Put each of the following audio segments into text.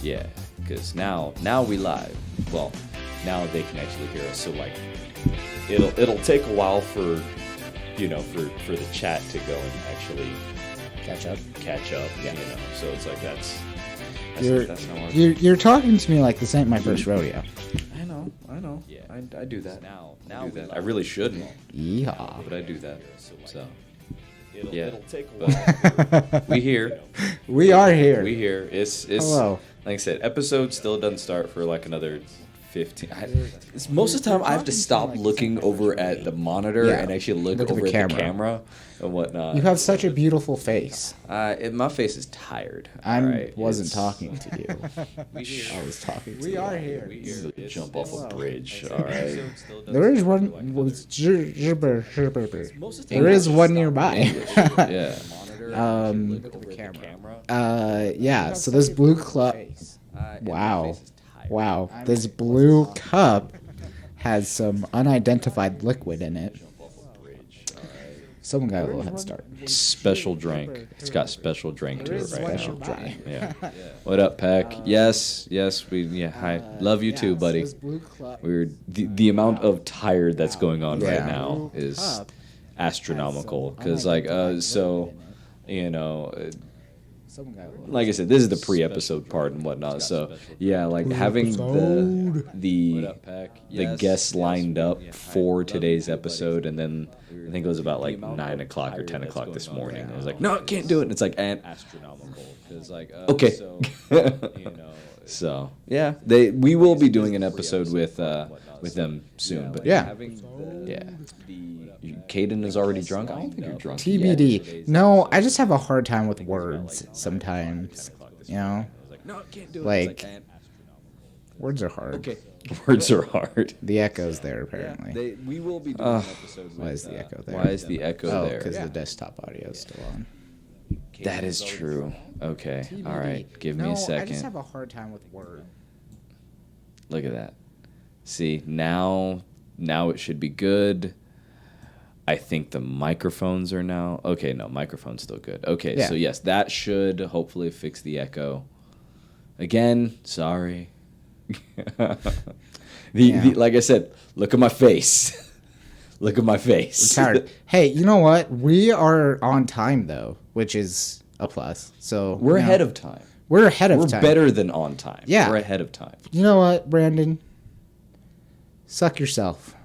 Yeah, because now we live. Well, now they can actually hear us. So like, it'll take a while for, for the chat to go and actually Catch up. Yeah. So it's like that's not you're talking to me like this ain't my first rodeo. I know. Yeah, I do that. Now I really shouldn't. Yeehaw. But I do that. So. It'll take a while. We here. We are here. We here. It's Hello. Like I said, episode still doesn't start for like another 15. Most of the time, I have to stop looking over at the monitor and actually look over at the camera and whatnot. You have such a beautiful face. My face is tired. I wasn't talking to you. I was talking to you. We are here. Jump off a bridge. All right. There is one. There is one nearby. Yeah. Yeah. So this blue club. Wow. This blue cup has some unidentified liquid in it. Someone got a little head start. Special drink. It's got special drink to it right Special now. drink. Yeah. What up, Peck? Yes. Hi. Love you too, buddy. We're the amount of tired that's going on right now is astronomical. Because like like I said, this is the pre-episode part and whatnot. So yeah, like having the guests lined up for today's episode, and then I think it was about like 9 o'clock or 10 o'clock this morning. I was like, no, I can't do it. And it's like, astronomical. Okay. So yeah, we will be doing an episode with them soon. But Caden is already drunk. I don't think you're drunk. TBD. Yet. No, I just have a hard time with words sometimes. You know, like words are hard. Okay. Words are hard. The echo's there apparently. We will be doing an episode. Why is the echo there? Why is the echo there? Because the desktop audio is still on. That is true. Okay. TBD. All right. Give me a second. I just have a hard time with words. Look at that. See, now it should be good. I think the microphones are now... Okay, no, microphone's still good. Okay, so yes, that should hopefully fix the echo. Again, sorry. Like I said, look at my face. Look at my face. We're tired. Hey, you know what? We are on time, though, which is a plus. So we're ahead of time. We're ahead of time. We're better than on time. Yeah. We're ahead of time. You know what, Brandon? Suck yourself.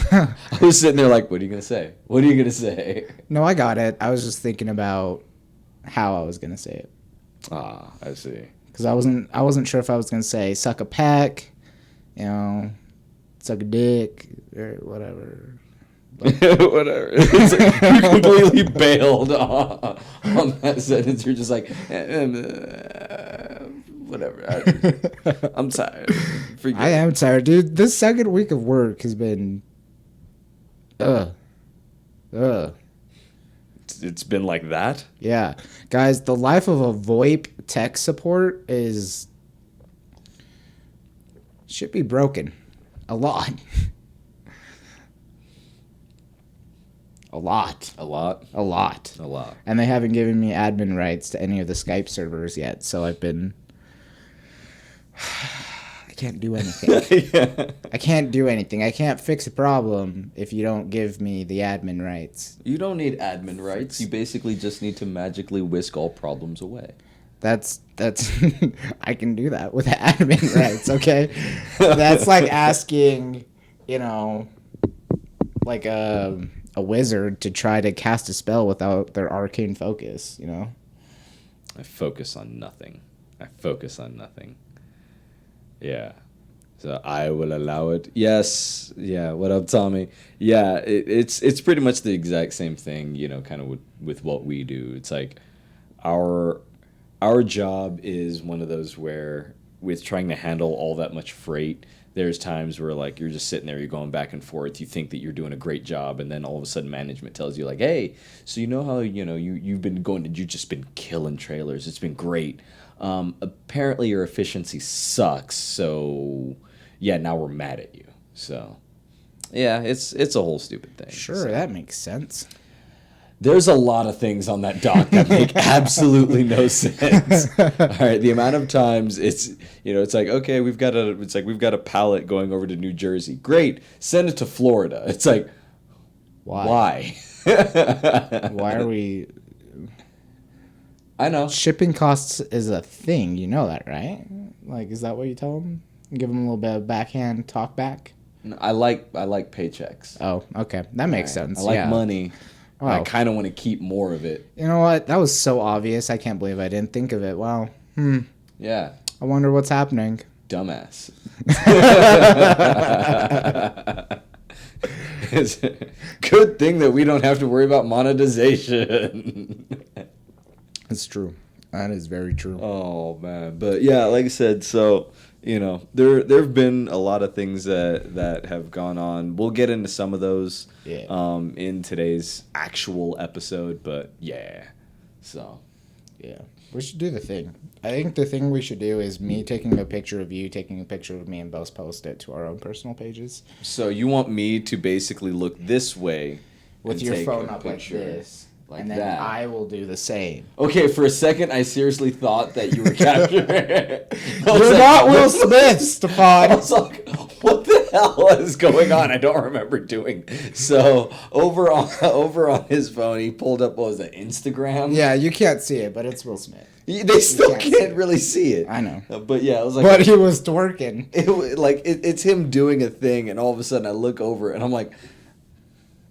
I was sitting there like, what are you going to say? What are you going to say? No, I got it. I was just thinking about how I was going to say it. Ah, I see. Because I wasn't sure if I was going to say suck a peck, suck a dick, or whatever. Whatever. It's like you completely bailed on that sentence. You're just like, whatever. I'm tired. I am tired, dude. This second week of work has been... It's been like that? Yeah. Guys, the life of a VoIP tech support should be broken. A lot. A lot. And they haven't given me admin rights to any of the Skype servers yet, so I've been... I can't do anything. Yeah. I can't do anything. I can't fix a problem if you don't give me the admin rights. You don't need admin rights. You basically just need to magically whisk all problems away. That's I can do that with admin rights, okay? That's like asking, like a wizard to try to cast a spell without their arcane focus, I focus on nothing. Yeah. So I will allow it. Yes. Yeah. What up, Tommy? Yeah. It's pretty much the exact same thing, kind of with what we do. It's like our job is one of those where with trying to handle all that much freight, there's times where like you're just sitting there, you're going back and forth, you think that you're doing a great job, and then all of a sudden management tells you like, hey, so you know how you've been you've just been killing trailers. It's been great. Apparently your efficiency sucks, so yeah, now we're mad at you. So yeah, it's a whole stupid thing. Sure, so. That makes sense. There's a lot of things on that doc that make absolutely no sense. All right, the amount of times it's like, okay, we've got a pallet going over to New Jersey. Great, send it to Florida. It's like, why? Why are we? I know shipping costs is a thing. You know that, right? Like, is that what you tell them? Give them a little bit of backhand talk back. I like paychecks. Oh, okay, that makes sense. I like money. Oh. I kind of want to keep more of it. You know what? That was so obvious. I can't believe I didn't think of it. Wow. Yeah. I wonder what's happening. Dumbass. It's a good thing that we don't have to worry about monetization. It's true. That is very true. Oh, man. But yeah, like I said, so, there have been a lot of things that have gone on. We'll get into some of those in today's actual episode, but yeah. So. Yeah. We should do the thing. I think the thing we should do is me taking a picture of you, taking a picture of me, and both post it to our own personal pages. So you want me to basically look this way with your phone up like this. Like and then that. I will do the same. Okay, for a second, I seriously thought that you were capturing. You're not Will Smith, Stefan. I was like, what the hell is going on? I don't remember doing. So over on his phone, he pulled up, what was that, Instagram? Yeah, you can't see it, but it's Will Smith. They still can't really see it. I know. But yeah, I was like... But he was twerking. It's him doing a thing, and all of a sudden I look over, and I'm like...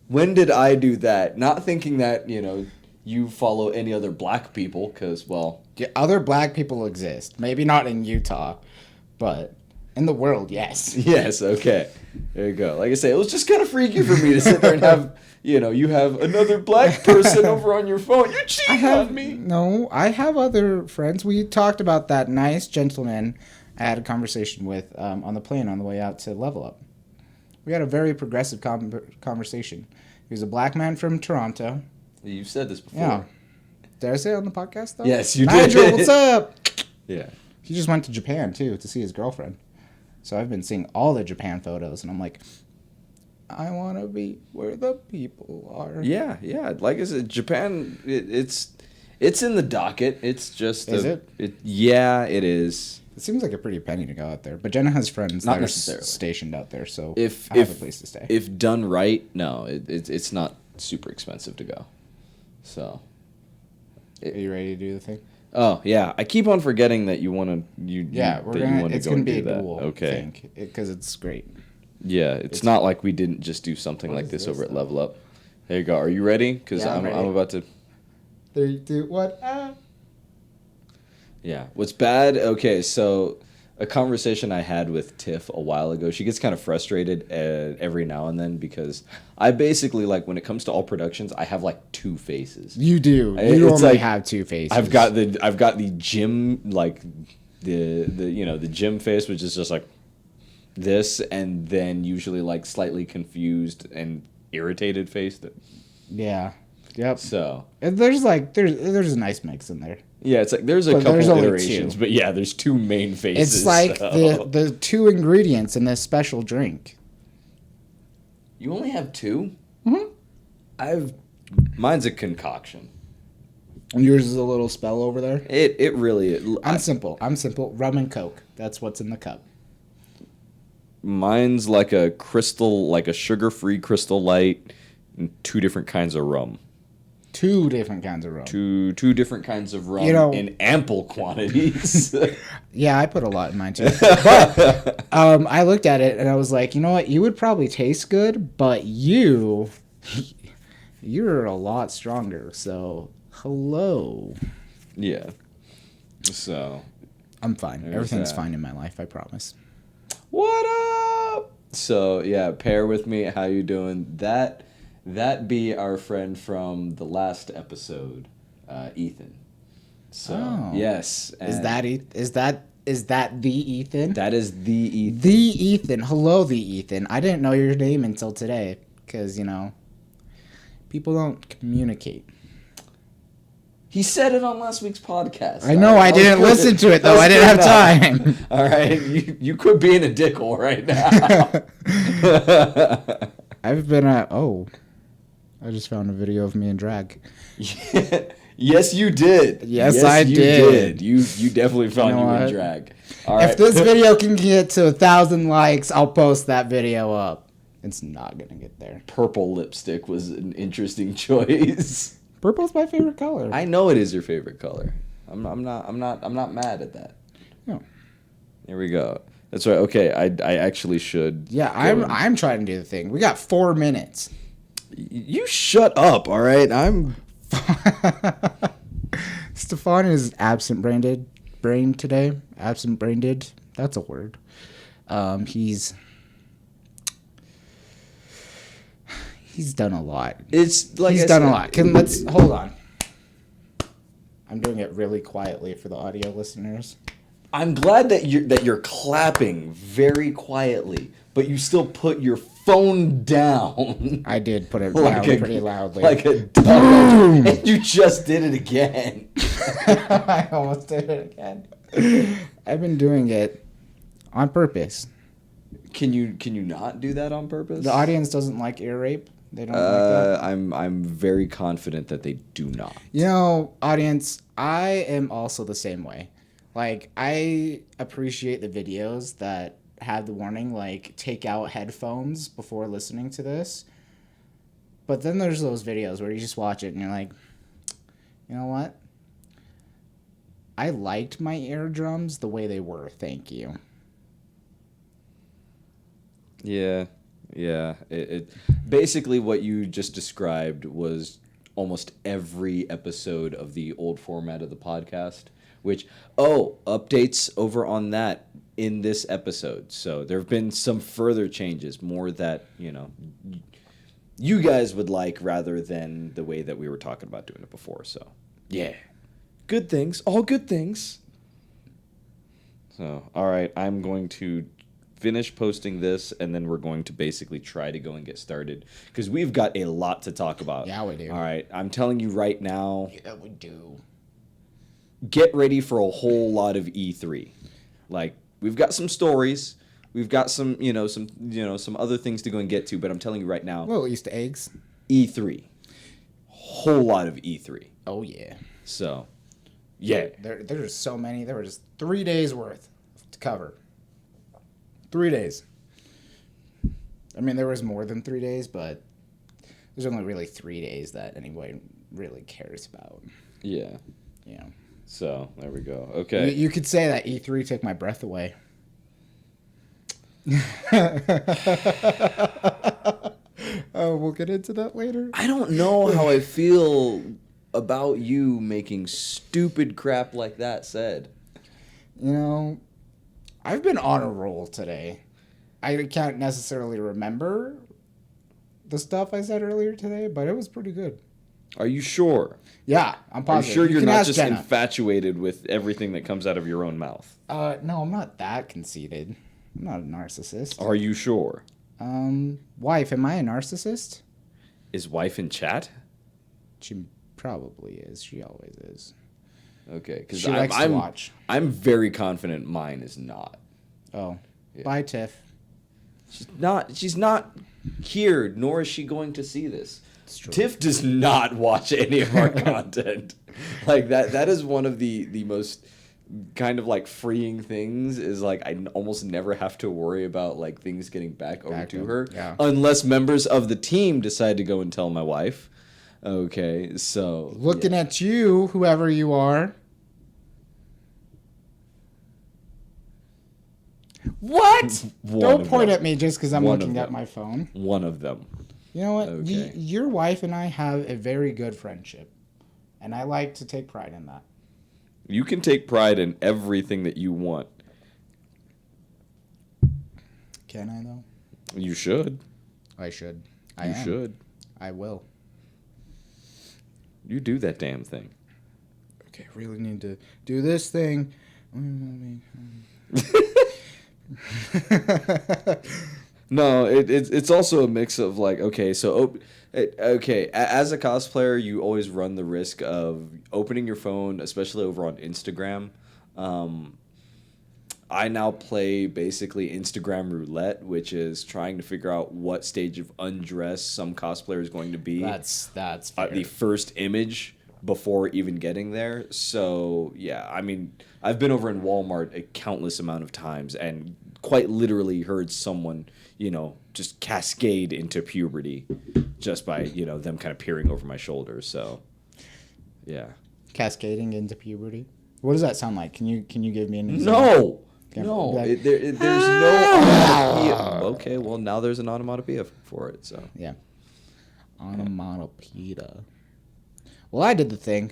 When did I do that? Not thinking that, you follow any other black people, because, well... Yeah, other black people exist. Maybe not in Utah, but in the world, yes. Yes, okay. There you go. Like I say, it was just kind of freaky for me to sit there and have, you have another black person over on your phone. You're cheating on me. No, I have other friends. We talked about that nice gentleman I had a conversation with on the plane on the way out to Level Up. We had a very progressive conversation. He was a black man from Toronto. You've said this before. Yeah. Did I say it on the podcast, though? Yes, you Nigel, did. what's up? Yeah. He just went to Japan, too, to see his girlfriend. So I've been seeing all the Japan photos, and I'm like, I want to be where the people are. Yeah. Like I said, Japan, it's in the docket. It's just... Is it? Yeah, it is. It seems like a pretty penny to go out there. But Jenna has friends not that necessarily are stationed out there, so I have a place to stay. If done right, no, it's not super expensive to go. So... Are you ready to do the thing? Oh, yeah. I keep on forgetting that you want to... It's going to be a dual thing, because it's great. Yeah, it's not like we didn't just do something like this over at Level Up. There you go. Are you ready? Because I'm about to... 3, 2, 1, Yeah. What's bad? Okay, so a conversation I had with Tiff a while ago. She gets kind of frustrated every now and then because I basically, like, when it comes to all productions, I have like 2 faces. You do. You only have 2 faces. I've got the gym, like the gym face, which is just like this, and then usually like slightly confused and irritated face. Yeah. Yep. So there's a nice mix in there. Yeah, it's like there's a couple iterations, but yeah, there's 2 main faces. It's like the 2 ingredients in this special drink. You only have 2? Mm-hmm. Mine's a concoction. And yours is a little spell over there? It really is. I'm simple. Rum and Coke. That's what's in the cup. Mine's like a sugar-free Crystal Light and 2 different kinds of rum. 2 different kinds of rum. Two different kinds of rum in ample quantities. Yeah, I put a lot in mine too. But I looked at it and I was like, you know what? You would probably taste good, but you're a lot stronger. So, hello. Yeah. So. I'm fine. Everything's fine in my life, I promise. What up? So, yeah, pair with me. How you doing? That be our friend from the last episode, Ethan. So yes, is that the Ethan? That is the Ethan. The Ethan. Hello, the Ethan. I didn't know your name until today because people don't communicate. He said it on last week's podcast. I know. I didn't listen to it though. I didn't have time. All right, you quit being a dickhole right now. I've been I just found a video of me in drag. Yes, you did. Yes, I you did. You definitely found you in what? drag. All right. If this video can get to 1,000 likes, I'll post that video up. It's not gonna get there. Purple lipstick was an interesting choice. Purple's my favorite color. I know it is your favorite color. I'm not mad at that. No. Here we go. That's right. Okay, I actually should. Yeah, I'm trying to do the thing. We got 4 minutes. You shut up, all right? I'm. Stefan is brain today. Absent-brained. That's a word. He's done a lot. It's like He's done a lot. Let's hold on. I'm doing it really quietly for the audio listeners. I'm glad that you're clapping very quietly, but you still put your phone down. I did put it down pretty loudly. Like a dog. And you just did it again. I almost did it again. I've been doing it on purpose. Can you not do that on purpose? The audience doesn't like ear rape. They don't like that. I'm very confident that they do not. You know, audience, I am also the same way. Like, I appreciate the videos that have the warning, like, take out headphones before listening to this. But then there's those videos where you just watch it and you're like, you know what? I liked my eardrums the way they were. Thank you. Yeah. It basically what you just described was almost every episode of the old format of the podcast. Which, updates over on that in this episode. So there have been some further changes, more that, you guys would like rather than the way that we were talking about doing it before. So, yeah. Good things. All good things. So, all right. I'm going to finish posting this, and then we're going to basically try to go and get started. Because we've got a lot to talk about. Yeah, we do. All right. I'm telling you right now. Yeah, we do. Get ready for a whole lot of E3. Like, we've got some stories, we've got some other things to go and get to, but I'm telling you right now, Little Easter eggs. E3. Whole lot of E3. Oh yeah. So, yeah. There's so many. There were just 3 days worth to cover. 3 days. I mean, there was more than 3 days, but there's only really 3 days that anybody really cares about. Yeah. Yeah. So, there we go. Okay. You could say that E3 took my breath away. Oh, we'll get into that later. I don't know how I feel about you making stupid crap like that said. You know, I've been on a roll today. I can't necessarily remember the stuff I said earlier today, but it was pretty good. Are you sure? Yeah, I'm Are you positive. sure you're can not ask just Jenna. infatuated with everything that comes out of your own mouth? No, I'm not that conceited. I'm not a narcissist. Are you sure? Wife, am I a narcissist? Is wife in chat? She probably is. She always is. Okay, because She likes to watch. I'm very confident mine is not. Oh, Yeah. bye, Tiff. She's not here, nor is she going to see this. It's true. Tiff does not watch any of our content. Like that is one of the most kind of like freeing things is like I almost never have to worry about like things getting back over to her. Yeah. Unless members of the team decide to go and tell my wife. Okay, so Looking at you, whoever you are. What? Don't point at me just because I'm looking at my phone. One of them. You know what? Okay. Your wife and I have a very good friendship, and I like to take pride in that. You can take pride in everything that you want. Can I, though? You should. I should. You should. I will. You do that damn thing. Okay, really need to do this thing. No, it's also a mix of like, okay, so as a cosplayer, you always run the risk of opening your phone, especially over on Instagram, I now play basically Instagram roulette, which is trying to figure out what stage of undress some cosplayer is going to be. That's fair. The first image before even getting there. So yeah, I mean, I've been over in Walmart a countless amount of times and quite literally heard someone, just cascade into puberty just by, them kind of peering over my shoulder. So yeah. Cascading into puberty. What does that sound like? Can you give me an example? No. Okay, No, like- there's no onomatopoeia. Okay, well, now there's an onomatopoeia for it, so. Yeah. Onomatopoeia. Well, I did the thing.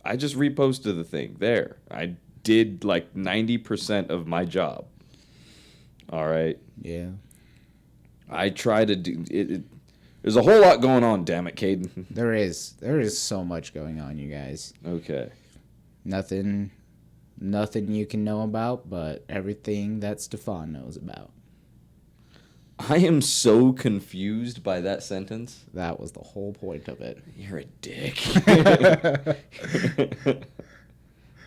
I just reposted the thing. There. I did like 90% of my job. All right. Yeah. I try to do it. There's a whole lot going on, damn it, Caden. There is so much going on, you guys. Okay. Nothing you can know about, but everything that Stefan knows about. I am so confused by that sentence. That was the whole point of it. You're a dick.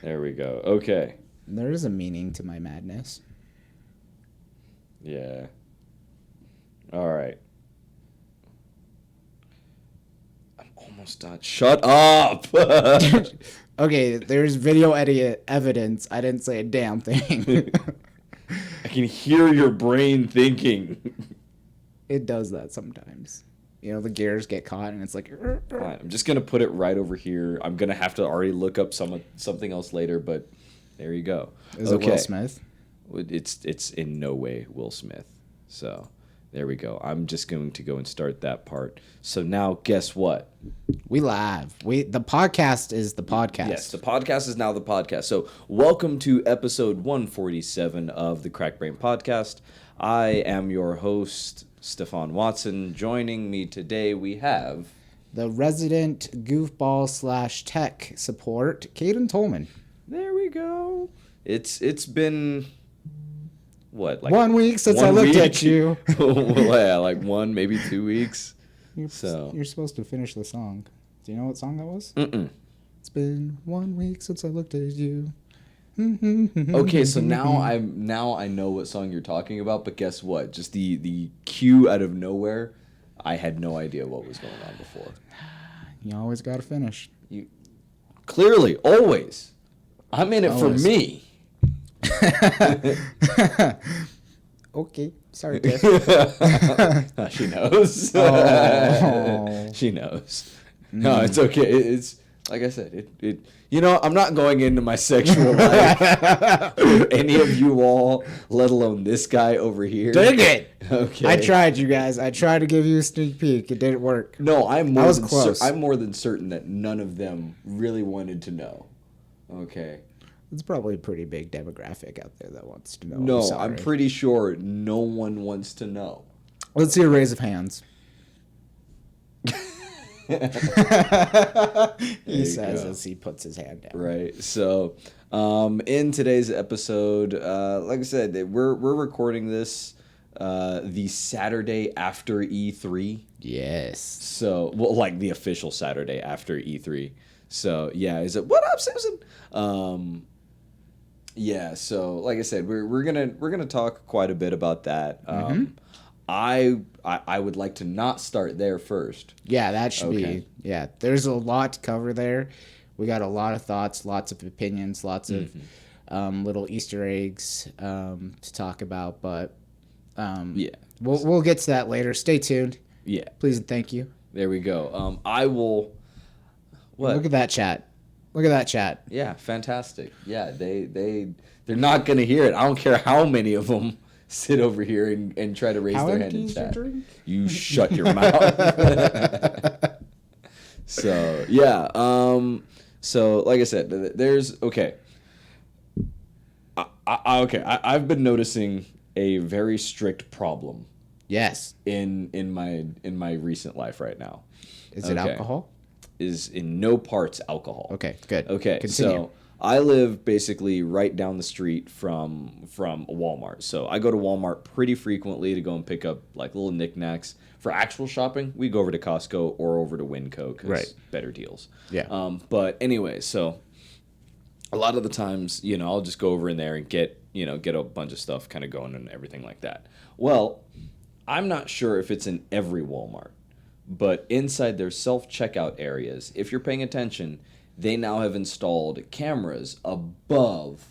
There we go. Okay. There is a meaning to my madness. Yeah. All right. I'm almost done. Shut up. Okay, there's video evidence. I didn't say a damn thing. I can hear your brain thinking. It does that sometimes. The gears get caught and it's like... Fine, I'm just going to put it right over here. I'm going to have to already look up something else later, but there you go. Is it Will Smith? It's in no way Will Smith. So there we go. I'm just going to go and start that part. So now guess what? We live. The podcast is the podcast. Yes, the podcast is now the podcast. So welcome to episode 147 of the Crack Brain Podcast. I am your host, Stefan Watson. Joining me today we have... the resident goofball / tech support, Caden Tolman. There we go. It's been... what? Like 1 week since I looked at you. Well, yeah, like 1, maybe 2 weeks. You're supposed to finish the song. Do you know what song that was? Mm-mm. It's been 1 week since I looked at you. Okay, so now I know what song you're talking about, but guess what? Just the cue out of nowhere, I had no idea what was going on before. You always got to finish. You clearly always. I'm in it Always. for me. Okay, sorry, Tiff. She knows. Oh. She knows. No, it's okay. It's like I said. I'm not going into my sexual life with any of you all, let alone this guy over here. Dang it! Okay. I tried, you guys. I tried to give you a sneak peek. It didn't work. No, I'm more than certain that none of them really wanted to know. Okay. It's probably a pretty big demographic out there that wants to know. No, I'm pretty sure no one wants to know. Let's see a raise of hands. He says as he puts his hand down. Right. So, in today's episode, like I said, we're recording this the Saturday after E3. Yes. So, well, like the official Saturday after E3. So, yeah, is it what up, Susan? Yeah, so like I said, we're gonna talk quite a bit about that. I would like to not start there first. Yeah, that should be. Yeah, there's a lot to cover there. We got a lot of thoughts, lots of opinions, lots of little Easter eggs to talk about. But yeah, we'll get to that later. Stay tuned. Yeah, please and thank you. There we go. I will. What? Look at that chat. Look at that chat. Yeah, fantastic. Yeah, they're not gonna hear it. I don't care how many of them sit over here and try to raise their hand in chat. You shut your mouth. So yeah. So like I said, there's okay. I've been noticing a very strict problem. Yes. In my recent life right now. Is it alcohol? Is in no parts alcohol. Okay, good. Okay, continue. So I live basically right down the street from Walmart. So I go to Walmart pretty frequently to go and pick up like little knickknacks. For actual shopping, we go over to Costco or over to Winco because better deals. Yeah. But anyway, so a lot of the times, I'll just go over in there and get a bunch of stuff kind of going and everything like that. Well, I'm not sure if it's in every Walmart, but inside their self-checkout areas, if you're paying attention, they now have installed cameras above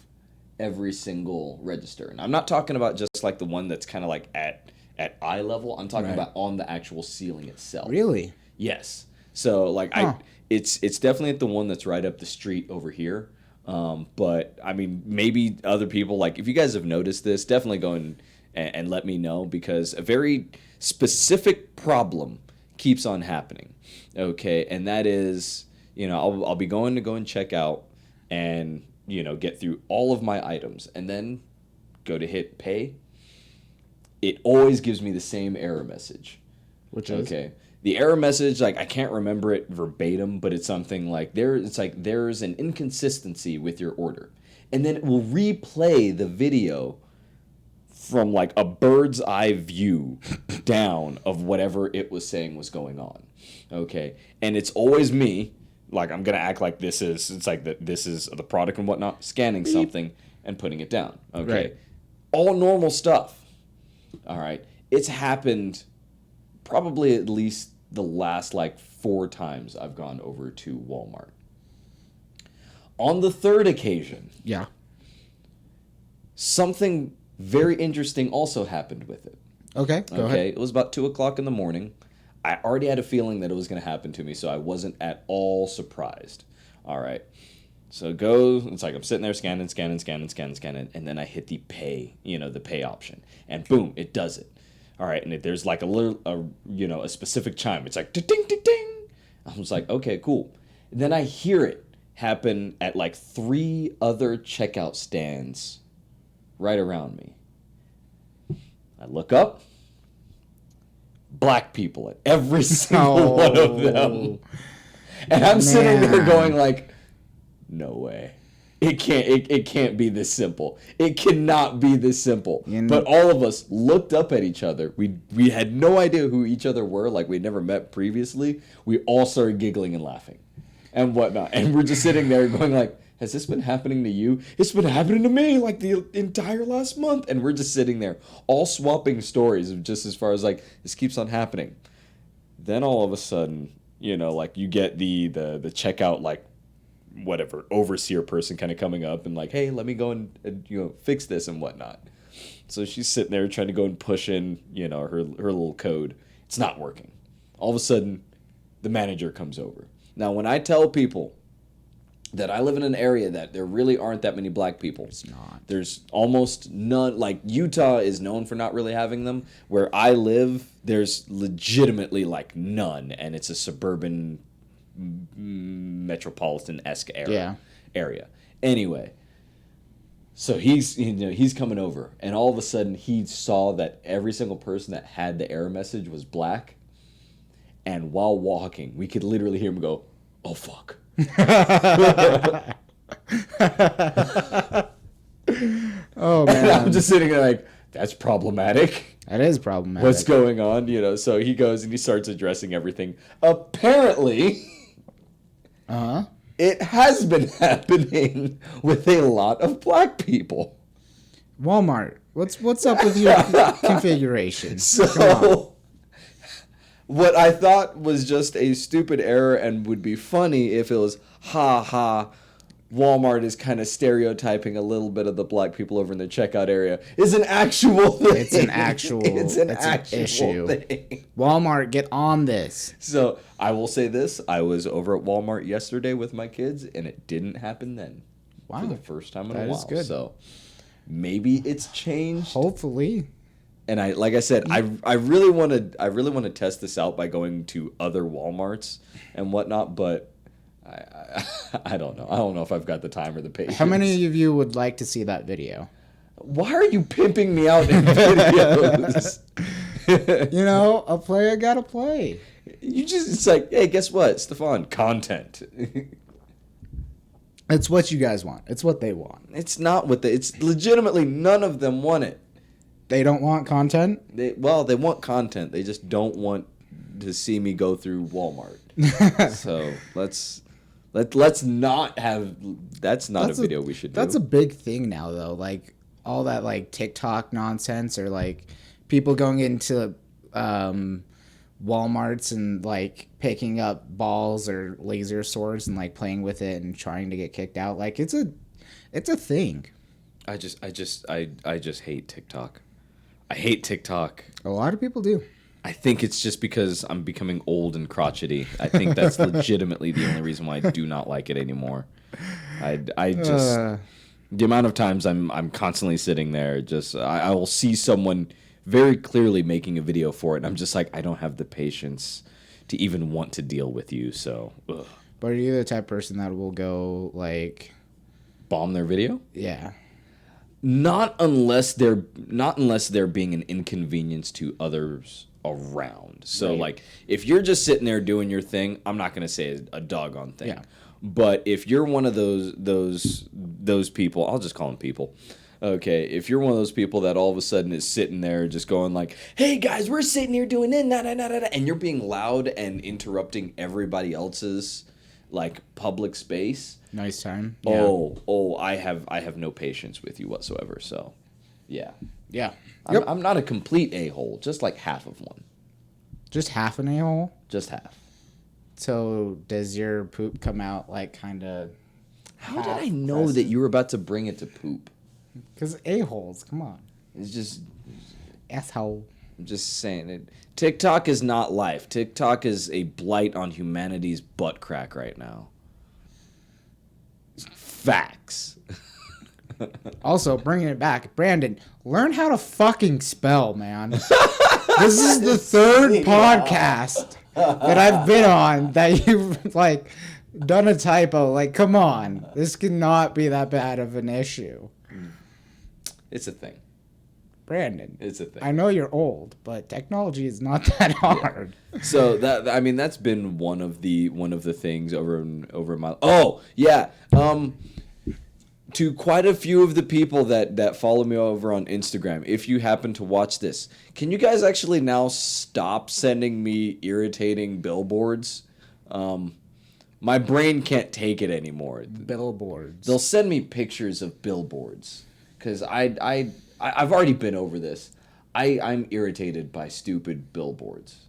every single register. And I'm not talking about just like the one that's kind of like at eye level. I'm talking about on the actual ceiling itself. Really? Yes. So like it's definitely at the one that's right up the street over here. But I mean, maybe other people, like if you guys have noticed this, definitely go and let me know, because a very specific problem keeps on happening. Okay, and that is, I'll be going to go and check out and get through all of my items and then go to hit pay. It always gives me the same error message. Which is? Okay. The error message, like I can't remember it verbatim, but it's something like there's an inconsistency with your order. And then it will replay the video from like a bird's eye view down of whatever it was saying was going on. Okay. And it's always me, like I'm gonna act like this is the product and whatnot, scanning something and putting it down. Okay. Right. All normal stuff. All right. It's happened probably at least the last like 4 times I've gone over to Walmart. On the third occasion, Yeah. something very interesting also happened with it. Okay, go ahead. It was about 2:00 in the morning. I already had a feeling that it was going to happen to me, so I wasn't at all surprised. All right. So it's like I'm sitting there scanning, and then I hit the pay, the pay option. And boom, it does it. All right, and there's like a specific chime. It's like ding ding ding. I was like, okay, cool. And then I hear it happen at like 3 other checkout stands right around me. I look up. Black people at every single one of them. And I'm sitting there going like, no way. It can't be this simple. It cannot be this simple. But all of us looked up at each other. We had no idea who each other were, like we'd never met previously. We all started giggling and laughing and whatnot. And we're just sitting there going like, has this been happening to you? It's been happening to me like the entire last month. And we're just sitting there all swapping stories of just as far as like, this keeps on happening. Then all of a sudden, like you get the checkout, like whatever, overseer person kind of coming up and like, hey, let me go and fix this and whatnot. So she's sitting there trying to go and push in, her little code. It's not working. All of a sudden, the manager comes over. Now, when I tell people that I live in an area that there really aren't that many black people. It's not. There's almost none. Like Utah is known for not really having them. Where I live, there's legitimately like none, and it's a suburban, metropolitan-esque area. Anyway, so he's coming over, and all of a sudden he saw that every single person that had the error message was black, and while walking, we could literally hear him go, "Oh fuck." Oh man, and I'm just sitting there like, that's problematic. That is problematic. What's going on? So he goes and he starts addressing everything. Apparently, it has been happening with a lot of black people. Walmart, what's up with your configuration? So what I thought was just a stupid error and would be funny if it was, Walmart is kind of stereotyping a little bit of the black people over in the checkout area, is an actual thing. It's an actual issue. Thing. Walmart, get on this. So I will say this. I was over at Walmart yesterday with my kids, and it didn't happen then. Wow. For the first time in a while. That is good. So maybe it's changed. Hopefully. And I really want to test this out by going to other Walmarts and whatnot, but I don't know. I don't know if I've got the time or the patience. How many of you would like to see that video? Why are you pimping me out in videos? A player gotta play. It's like, hey, guess what, Stefan? Content. It's what you guys want. It's what they want. It's not what it's legitimately none of them want it. They don't want content? They want content. They just don't want to see me go through Walmart. So let's Let's not have. That's not That's a video we should do. That's a big thing now, though. Like all that like TikTok nonsense, or like people going into Walmarts and like picking up balls or laser swords and like playing with it and trying to get kicked out. Like it's a thing. I just hate TikTok. I hate TikTok. A lot of people do. I think it's just because I'm becoming old and crotchety. I think that's legitimately the only reason why I do not like it anymore. I just the amount of times I'm constantly sitting there, just I will see someone very clearly making a video for it, and I'm just like, I don't have the patience to even want to deal with you. So, ugh. But are you the type of person that will go like Bomb their video? Yeah. Not unless they're being an inconvenience to others around. So Right. like if you're just sitting there doing your thing, I'm not gonna say a doggone thing. Yeah. But if you're one of those people, I'll just call them people. Okay, if you're one of those people that all of a sudden is sitting there just going like, "Hey guys, we're sitting here doing it," and you're being loud and interrupting everybody else's like public space. Nice time. I have no patience with you whatsoever. So, yeah. Yeah. I'm not a complete a-hole, just like half of one. Just half an a-hole? Just half. So does your poop come out like kind of... How did I know that you were about to bring it to poop? Because a-holes, come on. It's just... Asshole. I'm just saying it. TikTok is not life. TikTok is a blight on humanity's butt crack right now. Facts. Also, bringing it back, Brandon, learn how to fucking spell, man. This is the third podcast that I've been on that you've, like, done a typo. Like, come on. This cannot be that bad of an issue. It's a thing. Brandon. It's a thing. I know you're old, but technology is not that hard. So that's been one of the things over my. Oh yeah. To quite a few of the people that follow me over on Instagram, if you happen to watch this, can you guys actually now stop sending me irritating billboards? My brain can't take it anymore. Billboards. They'll send me pictures of billboards because I've already been over this. I'm irritated by stupid billboards.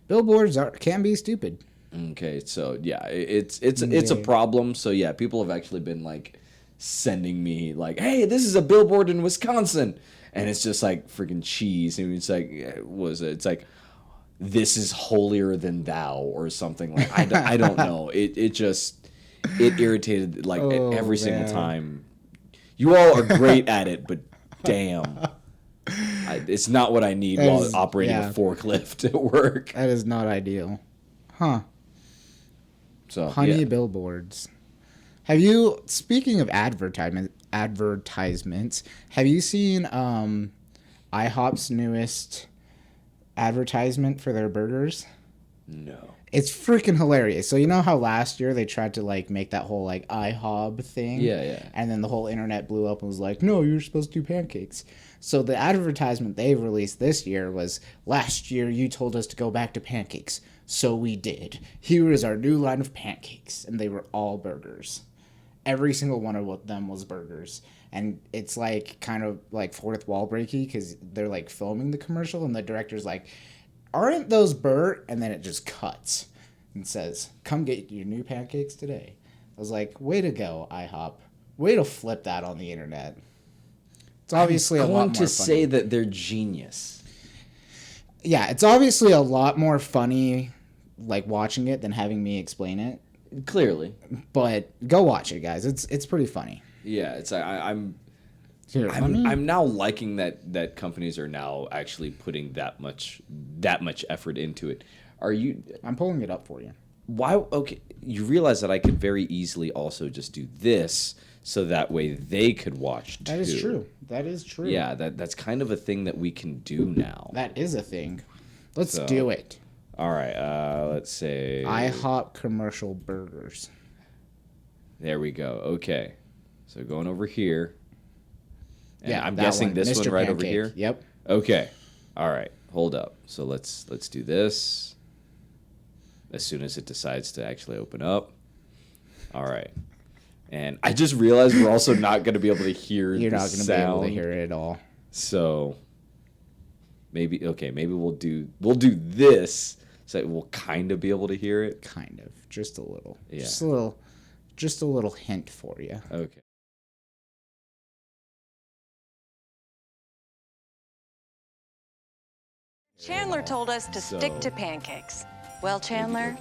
Billboards can be stupid. Okay, so yeah, it's a problem. So yeah, people have actually been like sending me like, hey, this is a billboard in Wisconsin, and it's just like freaking cheese, and it's like, it's like, this is holier than thou or something like. I don't know. It irritated like every single time. You all are great at it, but damn. It's not what I need while operating a forklift at work. That is not ideal. Huh. So Honey billboards. Have you, speaking of advertisements, have you seen IHOP's newest advertisement for their burgers? No. It's freaking hilarious. So you know how last year they tried to like make that whole like IHOB thing? Yeah. And then the whole internet blew up and was like, no, you're supposed to do pancakes. So the advertisement they've released this year was, last year you told us to go back to pancakes. So we did. Here is our new line of pancakes. And they were all burgers. Every single one of them was burgers. And it's like kind of like fourth wall breaky because they're like filming the commercial and the director's like, aren't those Bert? And then it just cuts and says, come get your new pancakes today. I was like, way to go, IHOP. Way to flip that on the internet. It's obviously a lot more funny. I'm going to say that they're genius. Yeah, it's obviously a lot more funny like watching it than having me explain it. Clearly. But go watch it, guys. It's pretty funny. Yeah, it's I'm now liking that companies are now actually putting that much effort into it. Are you? I'm pulling it up for you. Why? Okay, you realize that I could very easily also just do this, so that way they could watch too. That is true. That is true. Yeah, that's kind of a thing that we can do now. That is a thing. Let's do it. All right. Let's say IHOP commercial burgers. There we go. Okay, so going over here. And yeah, I'm guessing this Mr. one right Pancake. over here. Yep. Okay. All right. Hold up. So let's do this. As soon as it decides to actually open up. All right. And I just realized we're also not going to be able to hear You're the not going to be sound. able to hear it at all. So maybe we'll do this so we'll kind of be able to hear it. Kind of, just a little. Yeah. Just a little hint for you. Okay. Chandler told us to stick to pancakes. Well, Chandler,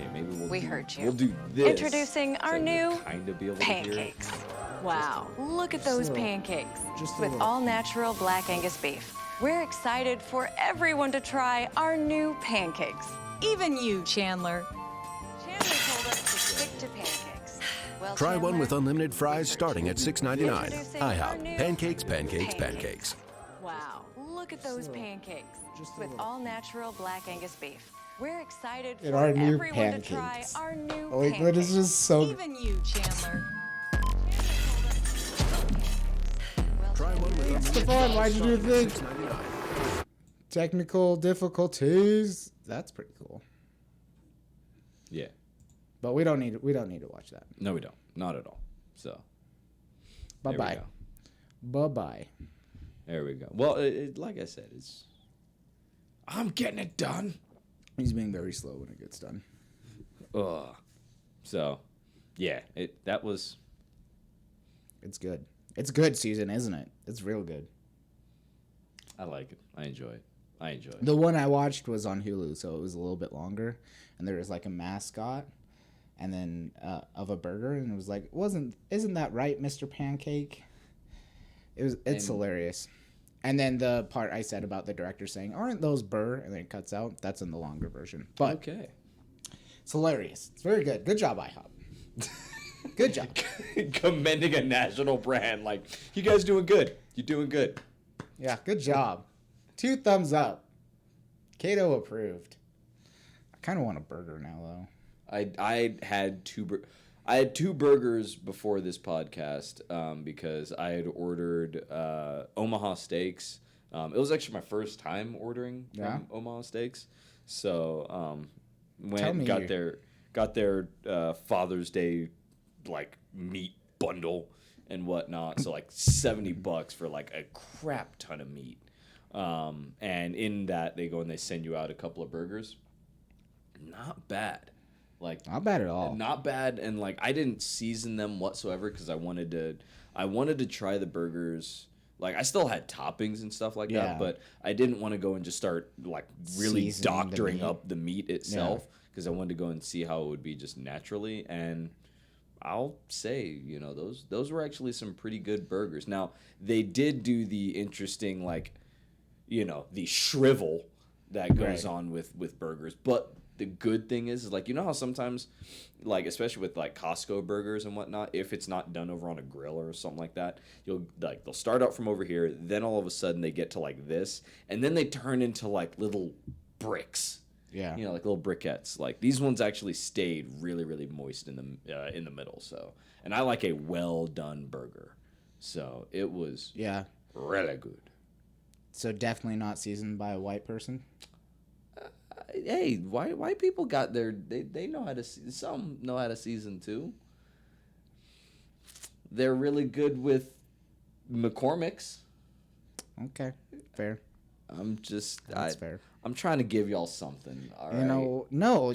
we heard you. We'll do this. Introducing our new kind of be able pancakes. Wow, look at those pancakes. just a With little. all natural black Angus beef. We're excited for everyone to try our new pancakes. Even you, Chandler. Chandler told us to stick to pancakes. Well, Try one Chandler, with unlimited fries we heard starting you. at $6.99. Introducing our IHOP. new Pancakes, pancakes, pancakes. Wow, look at those pancakes. just a With little. all natural black Angus beef. We're excited And for our new everyone to try pancakes. our new Oh, wait, pancakes. that is just so- Even you, Chandler. Try one with unlimited Stefan, fries why'd you do starting at this? $6.99. Technical difficulties. That's pretty cool. Yeah. But we don't need to watch that. No, we don't. Not at all. So. Bye there we bye. go. Bye bye. There we go. Well, like I said, I'm getting it done. He's being very slow when it gets done. Ugh. So, yeah, that was. It's good. It's good season, isn't it? It's real good. I like it. I enjoy it. The one I watched was on Hulu, so it was a little bit longer, and there was like a mascot, and then of a burger, and it was like, isn't that right, Mr. Pancake? It's hilarious. And then the part I said about the director saying, "Aren't those burr?" and then it cuts out. That's in the longer version, but Okay. it's hilarious. It's very good. Good job, IHOP. Good job. Commending a national brand. Like, you guys doing good. You're doing good. Yeah, good job. 2 thumbs up. Kato approved. I kind of want a burger now, though. I had two burgers before this podcast because I had ordered Omaha Steaks. It was actually my first time ordering from Omaha Steaks. So got their Father's Day like meat bundle and whatnot. So like $70 for like a crap ton of meat. And in that they go and they send you out a couple of burgers. Not bad. Like, not bad at all. Not bad, and like I didn't season them whatsoever because I wanted to try the burgers. Like, I still had toppings and stuff like that, but I didn't want to go and just start like really Seasoning the doctoring meat. up the meat itself because I wanted to go and see how it would be just naturally. And I'll say, those were actually some pretty good burgers. Now they did do the interesting the shrivel that goes on with burgers, but the good thing is like, how sometimes, like, especially with like Costco burgers and whatnot, if it's not done over on a grill or something like that, they'll start out from over here, then all of a sudden they get to like this, and then they turn into like little bricks. Yeah. Like little briquettes. Like, these ones actually stayed really, really moist in the middle. So, and I like a well done burger. So it was really good. So definitely not seasoned by a white person. Hey, white people got they know how to, some know how to season too. They're really good with McCormick's. Okay, fair. That's fair. I'm trying to give y'all something. All right. No,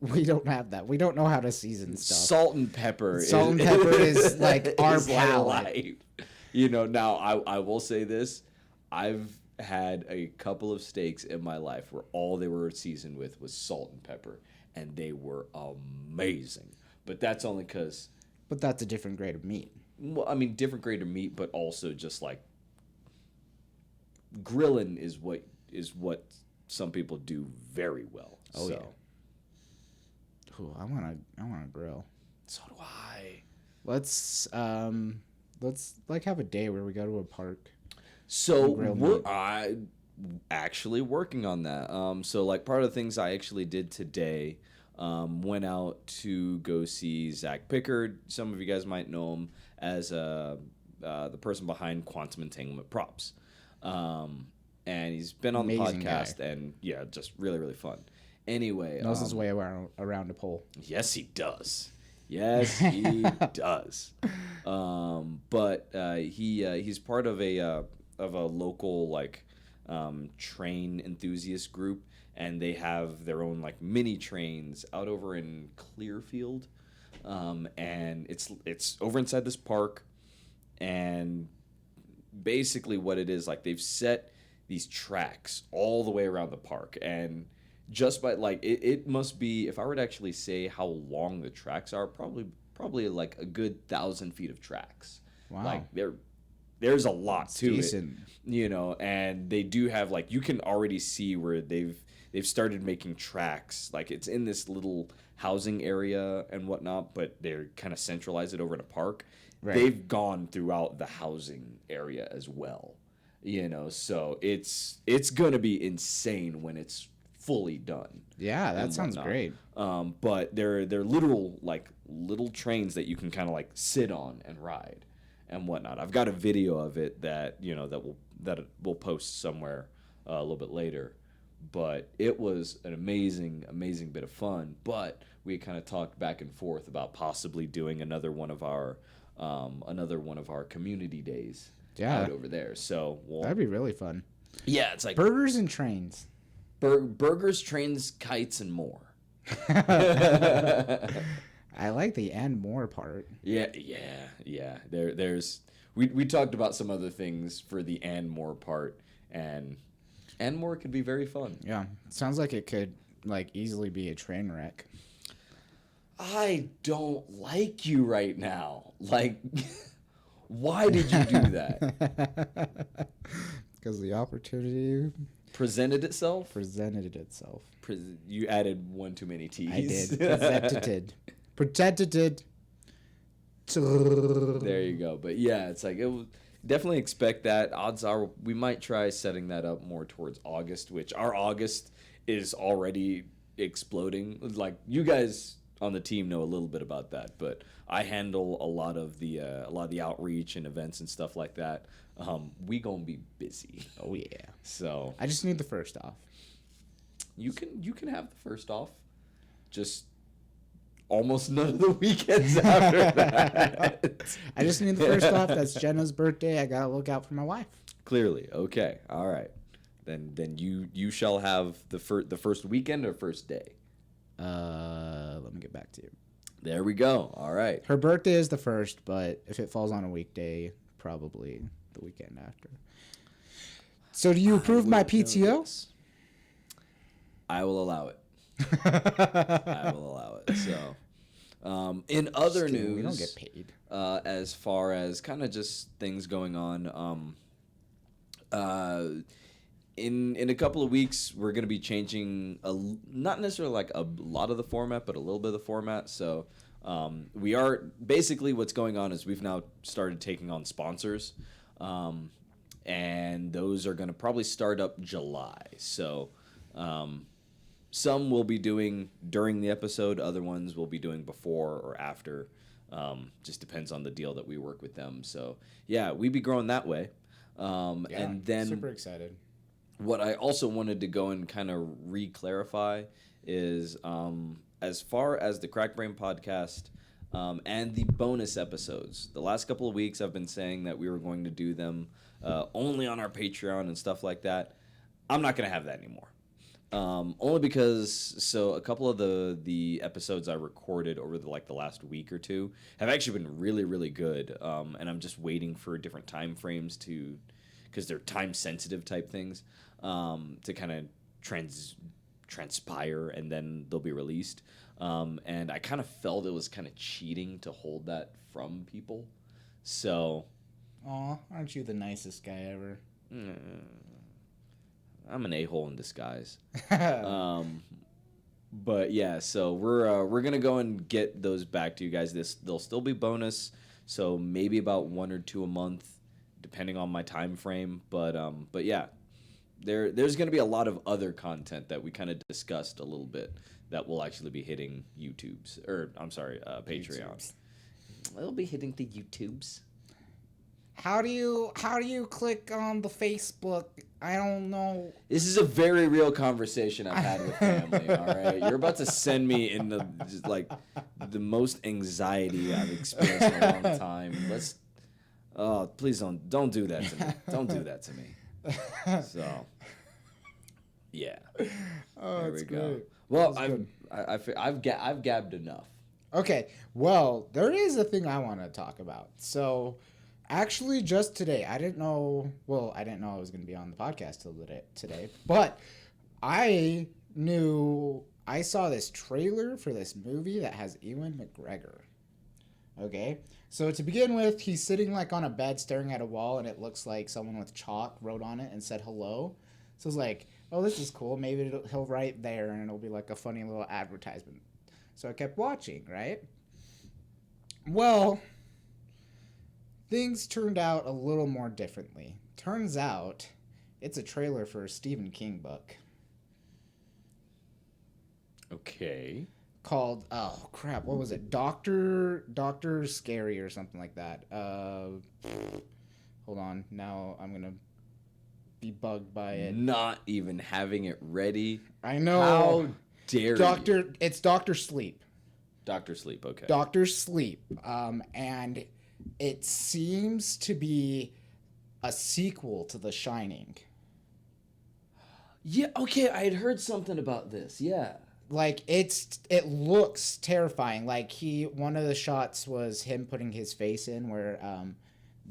we don't have that. We don't know how to season stuff. Salt and pepper. Salt and pepper is like our is palate. life. Now I will say this. I've had a couple of steaks in my life where all they were seasoned with was salt and pepper, and they were amazing. But that's only because... But that's a different grade of meat. Well, I mean, different grade of meat, but also just like... Grilling is what some people do very well. Oh, so. yeah. Ooh, I wanna grill. So do I. Let's like have a day where we go to a park. So we're actually working on that. So like part of the things I actually did today, went out to go see Zach Pickard. Some of you guys might know him as the person behind Quantum Entanglement Props. And he's been on Amazing the podcast guy. and just really, really fun. Anyway. Knows his way around a pole. Yes, he does. Yes, he does. But he's part of a local like train enthusiast group, and they have their own like mini trains out over in Clearfield, and it's over inside this park, and basically what it is, like, they've set these tracks all the way around the park, and just by like it must be, if I were to actually say how long the tracks are, probably like a good 1,000 feet of tracks. Wow. Like there's a lot It's to decent. it, and they do have, like, you can already see where they've started making tracks. Like, it's in this little housing area and whatnot, but they're kind of centralized it over in a park. Right. They've gone throughout the housing area as well, so it's gonna be insane when it's fully done. Yeah, that and sounds whatnot. great. But they're literal, like, little trains that you can kind of like sit on and ride and whatnot. I've got a video of it that we'll post somewhere a little bit later. But it was an amazing bit of fun. But we kind of talked back and forth about possibly doing another one of our community days out over there. So That'd be really fun. yeah, it's like Burgers and trains. burgers, trains, kites, and more. I like the and more part. Yeah. There's we talked about some other things for the and more part, and more could be very fun. Yeah, sounds like it could like easily be a train wreck. I don't like you right now. Like, why did you do that? Because the opportunity Presented itself? presented itself. You added one too many T's. I did. Presented. There you go. But yeah, it's like, definitely expect that. Odds are we might try setting that up more towards August, which our August is already exploding. Like, you guys on the team know a little bit about that, but I handle a lot of the outreach and events and stuff like that. We gonna be busy. Oh yeah. So I just need the first off. you can have the first off. Just almost none of the weekends after that. I just need the first off. That's Jenna's birthday. I gotta look out for my wife. Clearly, okay, all right. Then you shall have the first weekend or first day. Let me get back to you. There we go. All right. Her birthday is the first, but if it falls on a weekday, probably the weekend after. So do you approve my PTO? I will allow it. I will allow it. So, in other news, we don't get paid. As far as kind of just things going on, in a couple of weeks, we're going to be changing not necessarily like a lot of the format, but a little bit of the format. So, we are basically, what's going on is we've now started taking on sponsors, and those are going to probably start up July. So, some we'll be doing during the episode, other ones we'll be doing before or after. Just depends on the deal that we work with them. So yeah, we be growing that way. And then super excited. what I also wanted to go and kind of re-clarify is, as far as the Crack Brain podcast and the bonus episodes, the last couple of weeks I've been saying that we were going to do them only on our Patreon and stuff like that. I'm not going to have that anymore. Only because, a couple of the episodes I recorded over the last week or two have actually been really, really good. And I'm just waiting for different time frames because they're time sensitive type things, to kind of transpire, and then they'll be released. And I kind of felt it was kind of cheating to hold that from people. So, Aw, aren't you the nicest guy ever? I'm an a-hole in disguise. But yeah, so we're gonna go and get those back to you guys. They'll still be bonus, so maybe about 1 or 2 a month, depending on my time frame. But yeah, there's gonna be a lot of other content that we kind of discussed a little bit that will actually be hitting Patreon. YouTubes. It'll be hitting the YouTubes. How do you click on the Facebook? I don't know. This is a very real conversation I've had with family. All right, you're about to send me into just like the most anxiety I've experienced in a long time. Please don't do that to me. Don't do that to me. So, yeah. Oh, There that's we go. great. Well, That's good. I've gabbed enough. Okay, well, there is a thing I want to talk about. So, actually, just today, I didn't know I was going to be on the podcast today, but I saw this trailer for this movie that has Ewan McGregor. Okay, so to begin with, he's sitting like on a bed staring at a wall, and it looks like someone with chalk wrote on it and said hello. So it's like, oh, this is cool. Maybe he'll write there, and it'll be like a funny little advertisement. So I kept watching, right? Well, things turned out a little more differently. Turns out it's a trailer for a Stephen King book Okay. called, oh crap, what was it? Doctor Scary or something like that. Hold on. Now I'm going to be bugged by it. Not even having it ready. I know. How dare you? It's Doctor Sleep. Doctor Sleep, okay. Doctor Sleep. And it seems to be a sequel to The Shining. Yeah, okay, I had heard something about this, yeah. Like it looks terrifying. Like one of the shots was him putting his face in where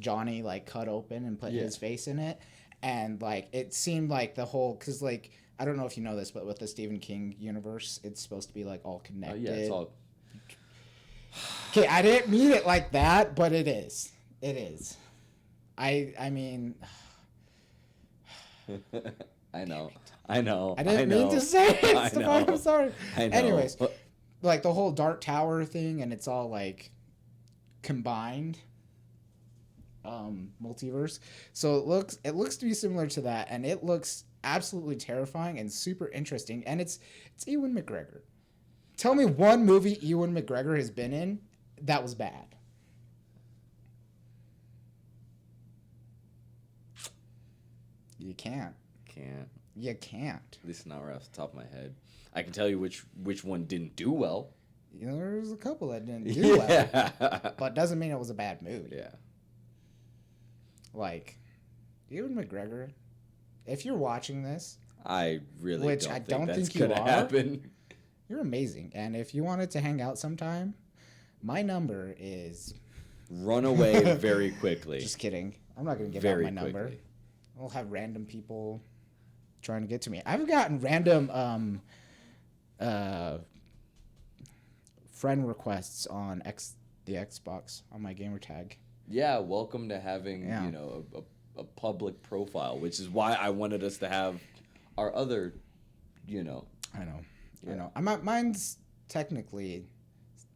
Johnny like cut open and put his face in it. And like it seemed like the whole, because like I don't know if you know this, but with the Stephen King universe, it's supposed to be like all connected. Yeah, it's all. Okay, I didn't mean it like that, but it is. It is. I mean. I know. I didn't mean to say it. I'm sorry. I know. Anyways, like the whole Dark Tower thing, and it's all like combined. Multiverse. So it looks to be similar to that, and it looks absolutely terrifying and super interesting. And it's Ewan McGregor. Tell me one movie Ewan McGregor has been in that was bad. You can't. You can't. At least not right off the top of my head. I can tell you which one didn't do well. You know, there's a couple that didn't do well, but doesn't mean it was a bad movie. Yeah. Like, Ewan McGregor, if you're watching this, I really which don't I think don't that's think you gonna are, happen. You're amazing. And if you wanted to hang out sometime, my number is... Run away very quickly. Just kidding. I'm not going to give Very out my number. quickly. I'll have random people trying to get to me. I've gotten random friend requests on the Xbox on my gamer tag. Yeah, welcome to having, a public profile, which is why I wanted us to have our other, I know. Mine's technically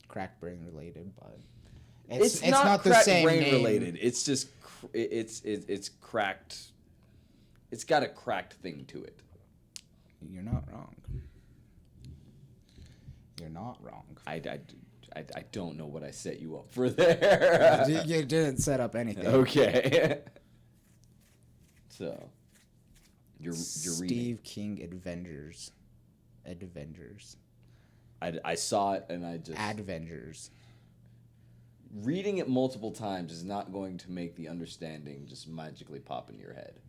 cracked brain related, but it's not the cracked same brain name. related. It's just it's cracked. It's got a cracked thing to it. You're not wrong. You're not wrong. I don't know what I set you up for there. You didn't set up anything. Okay. So, you're reading. Steve King Adventures. I saw it and I just... Adventures. Reading it multiple times is not going to make the understanding just magically pop into your head.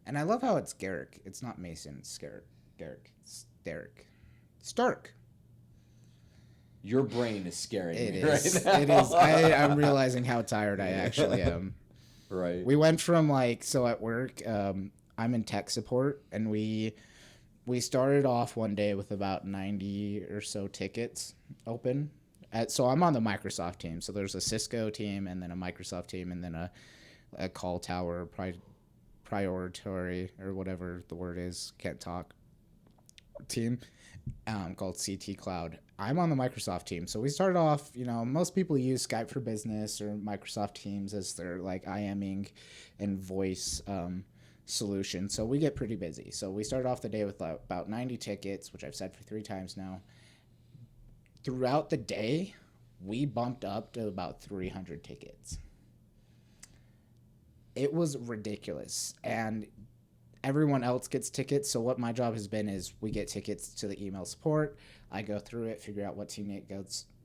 And I love how it's Garrick. It's not Mason, it's Garrick. It's Derek. Stark. Your brain is scaring It me is. right now. It is. I'm realizing how tired I actually am. Right. We went from at work, I'm in tech support, and we started off one day with about 90 or so tickets open. So I'm on the Microsoft team. So there's a Cisco team, and then a Microsoft team, and then a call tower priority or whatever the word is, can't talk, team called CT Cloud. I'm on the Microsoft team. So we started off, most people use Skype for Business or Microsoft Teams as their IMing and voice solution. So we get pretty busy. So we started off the day with about 90 tickets, which I've said for 3 times now. Throughout the day, we bumped up to about 300 tickets. it was ridiculous. And everyone else gets tickets. So what my job has been is we get tickets to the email support. I go through it, figure out what teammate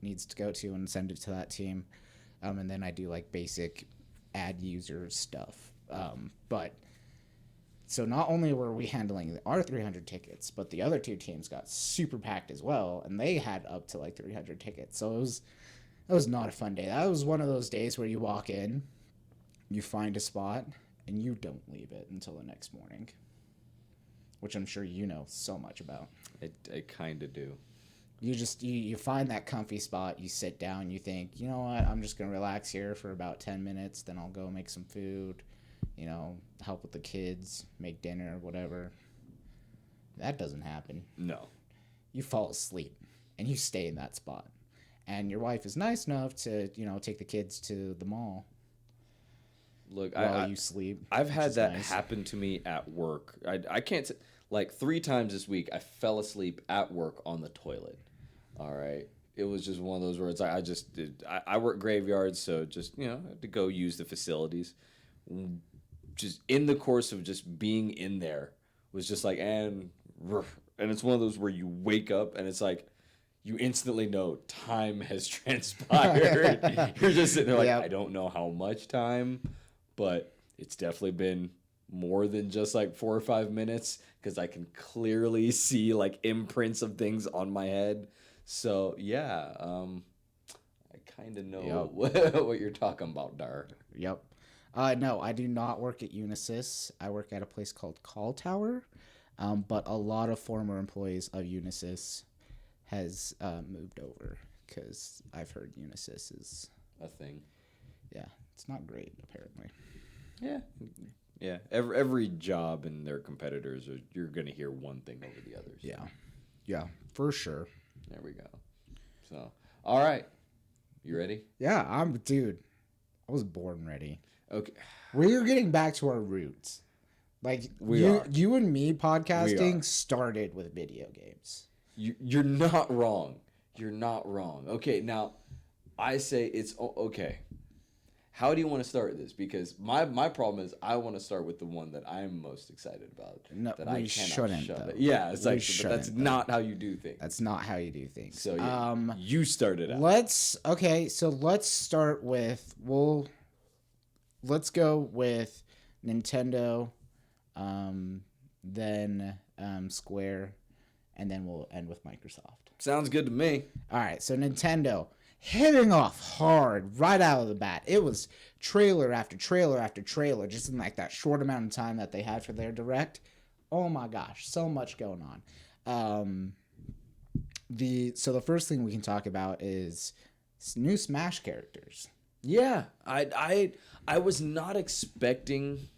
needs to go to, and send it to that team. And then I do like basic add user stuff. But so not only were we handling our 300 tickets, but the other two teams got super packed as well, and they had up to like 300 tickets. So it was not a fun day. That was one of those days where you walk in, you find a spot, and you don't leave it until the next morning, which I'm sure you know so much about. I kind of do. You find that comfy spot, you sit down, you think, you know what, I'm just going to relax here for about 10 minutes, then I'll go make some food, help with the kids, make dinner, whatever. That doesn't happen. No. You fall asleep, and you stay in that spot. And your wife is nice enough to, take the kids to the mall. Look, while you sleep. I've had that happen to me at work. I can't, like 3 times this week, I fell asleep at work on the toilet. All right. It was just one of those where it's like, I work graveyards, so just, I had to go use the facilities. Just in the course of just being in there was just like, and it's one of those where you wake up and it's like, you instantly know time has transpired. You're just sitting there like, I don't know how much time, but it's definitely been more than just like 4 or 5 minutes because I can clearly see like imprints of things on my head. So yeah, I kind of know what you're talking about, Dar. Yep. No, I do not work at Unisys. I work at a place called Call Tower, but a lot of former employees of Unisys has moved over because I've heard Unisys is a thing. Yeah, it's not great apparently. Yeah. Every job and their competitors you're gonna hear one thing over the others. Yeah, for sure. There we go. So, all right, you ready? Yeah, I was born ready. Okay, we're getting back to our roots. Like you and me podcasting started with video games. You're not wrong. You're not wrong. Okay, now I say it's okay. How do you want to start this? Because my problem is I want to start with the one that I'm most excited about. No, that I shouldn't. Though. Yeah, it's like but that's not how you do things. That's not how you do things. So you started out. Let's start with let's go with Nintendo, then Square, and then we'll end with Microsoft. Sounds good to me. All right, so Nintendo hitting off hard right out of the bat. It was trailer after trailer after trailer, just in like that short amount of time that they had for their direct. Oh my gosh, so much going on. The first thing we can talk about is new Smash characters. Yeah, I was not expecting.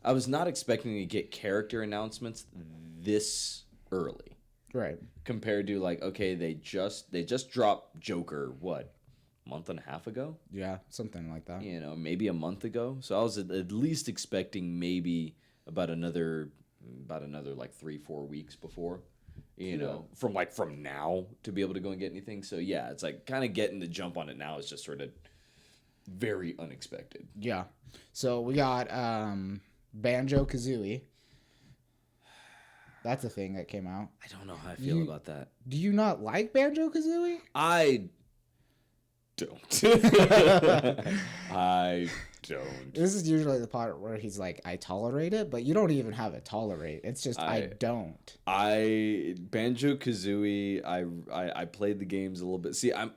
I was not expecting to get character announcements this early. Right. Compared to like, okay, they just dropped Joker, what, a month and a half ago? Yeah, something like that. Maybe a month ago. So I was at least expecting maybe about another like 3-4 weeks before, from now to be able to go and get anything. So yeah, it's like kind of getting the jump on it now is just sort of very unexpected. Yeah. So we got Banjo-Kazooie. That's a thing that came out. I don't know how I feel about that. Do you not like Banjo-Kazooie? I don't. I don't. This is usually the part where he's like, I tolerate it, but you don't even have a tolerate. It's just, I don't. Banjo-Kazooie, I played the games a little bit. See, I'm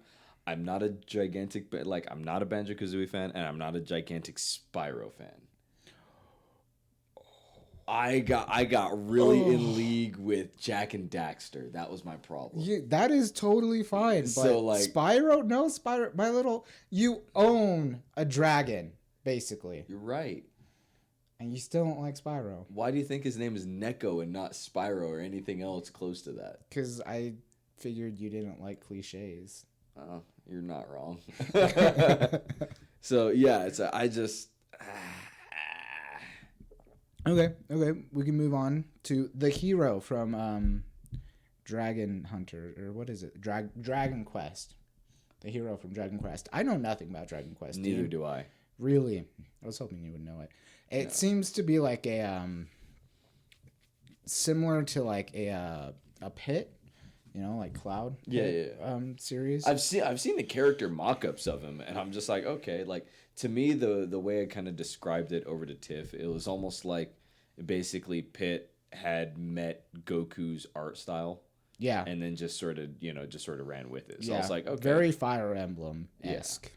not a gigantic, I'm not a Banjo-Kazooie fan, and I'm not a gigantic Spyro fan. I got really in league with Jak and Daxter. That was my problem. Yeah, that is totally fine. But so Spyro, you own a dragon, basically. You're right. And you still don't like Spyro. Why do you think his name is Neko and not Spyro or anything else close to that? Because I figured you didn't like cliches. Oh, you're not wrong. So yeah, I just. Okay, we can move on to the hero from Dragon Hunter, or what is it? Dragon Quest. The hero from Dragon Quest. I know nothing about Dragon Quest. Neither do I. Really? I was hoping you would know it. It seems to be like a similar to like a Pit, like Cloud. Pit, series. I've seen the character mock-ups of him, and I'm just like, okay, like to me the way I kind of described it over to Tiff, it was almost like basically Pit had met Goku's art style. Yeah. And then just sort of ran with it. So I was like, okay. Very Fire Emblem-esque.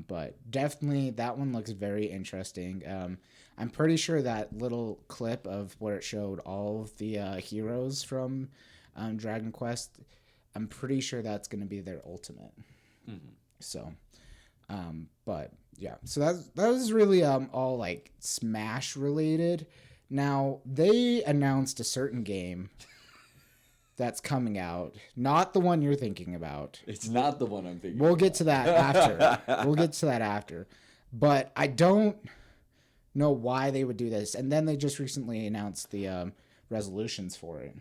But definitely that one looks very interesting. I'm pretty sure that little clip of where it showed all of the heroes from Dragon Quest, I'm pretty sure that's going to be their ultimate. Mm-hmm. So, but yeah, so that was really all like Smash related. Now they announced a certain game that's coming out, not the one you're thinking about. It's not the one I'm thinking. We'll get to that after. But I don't know why they would do this. And then they just recently announced the resolutions for it.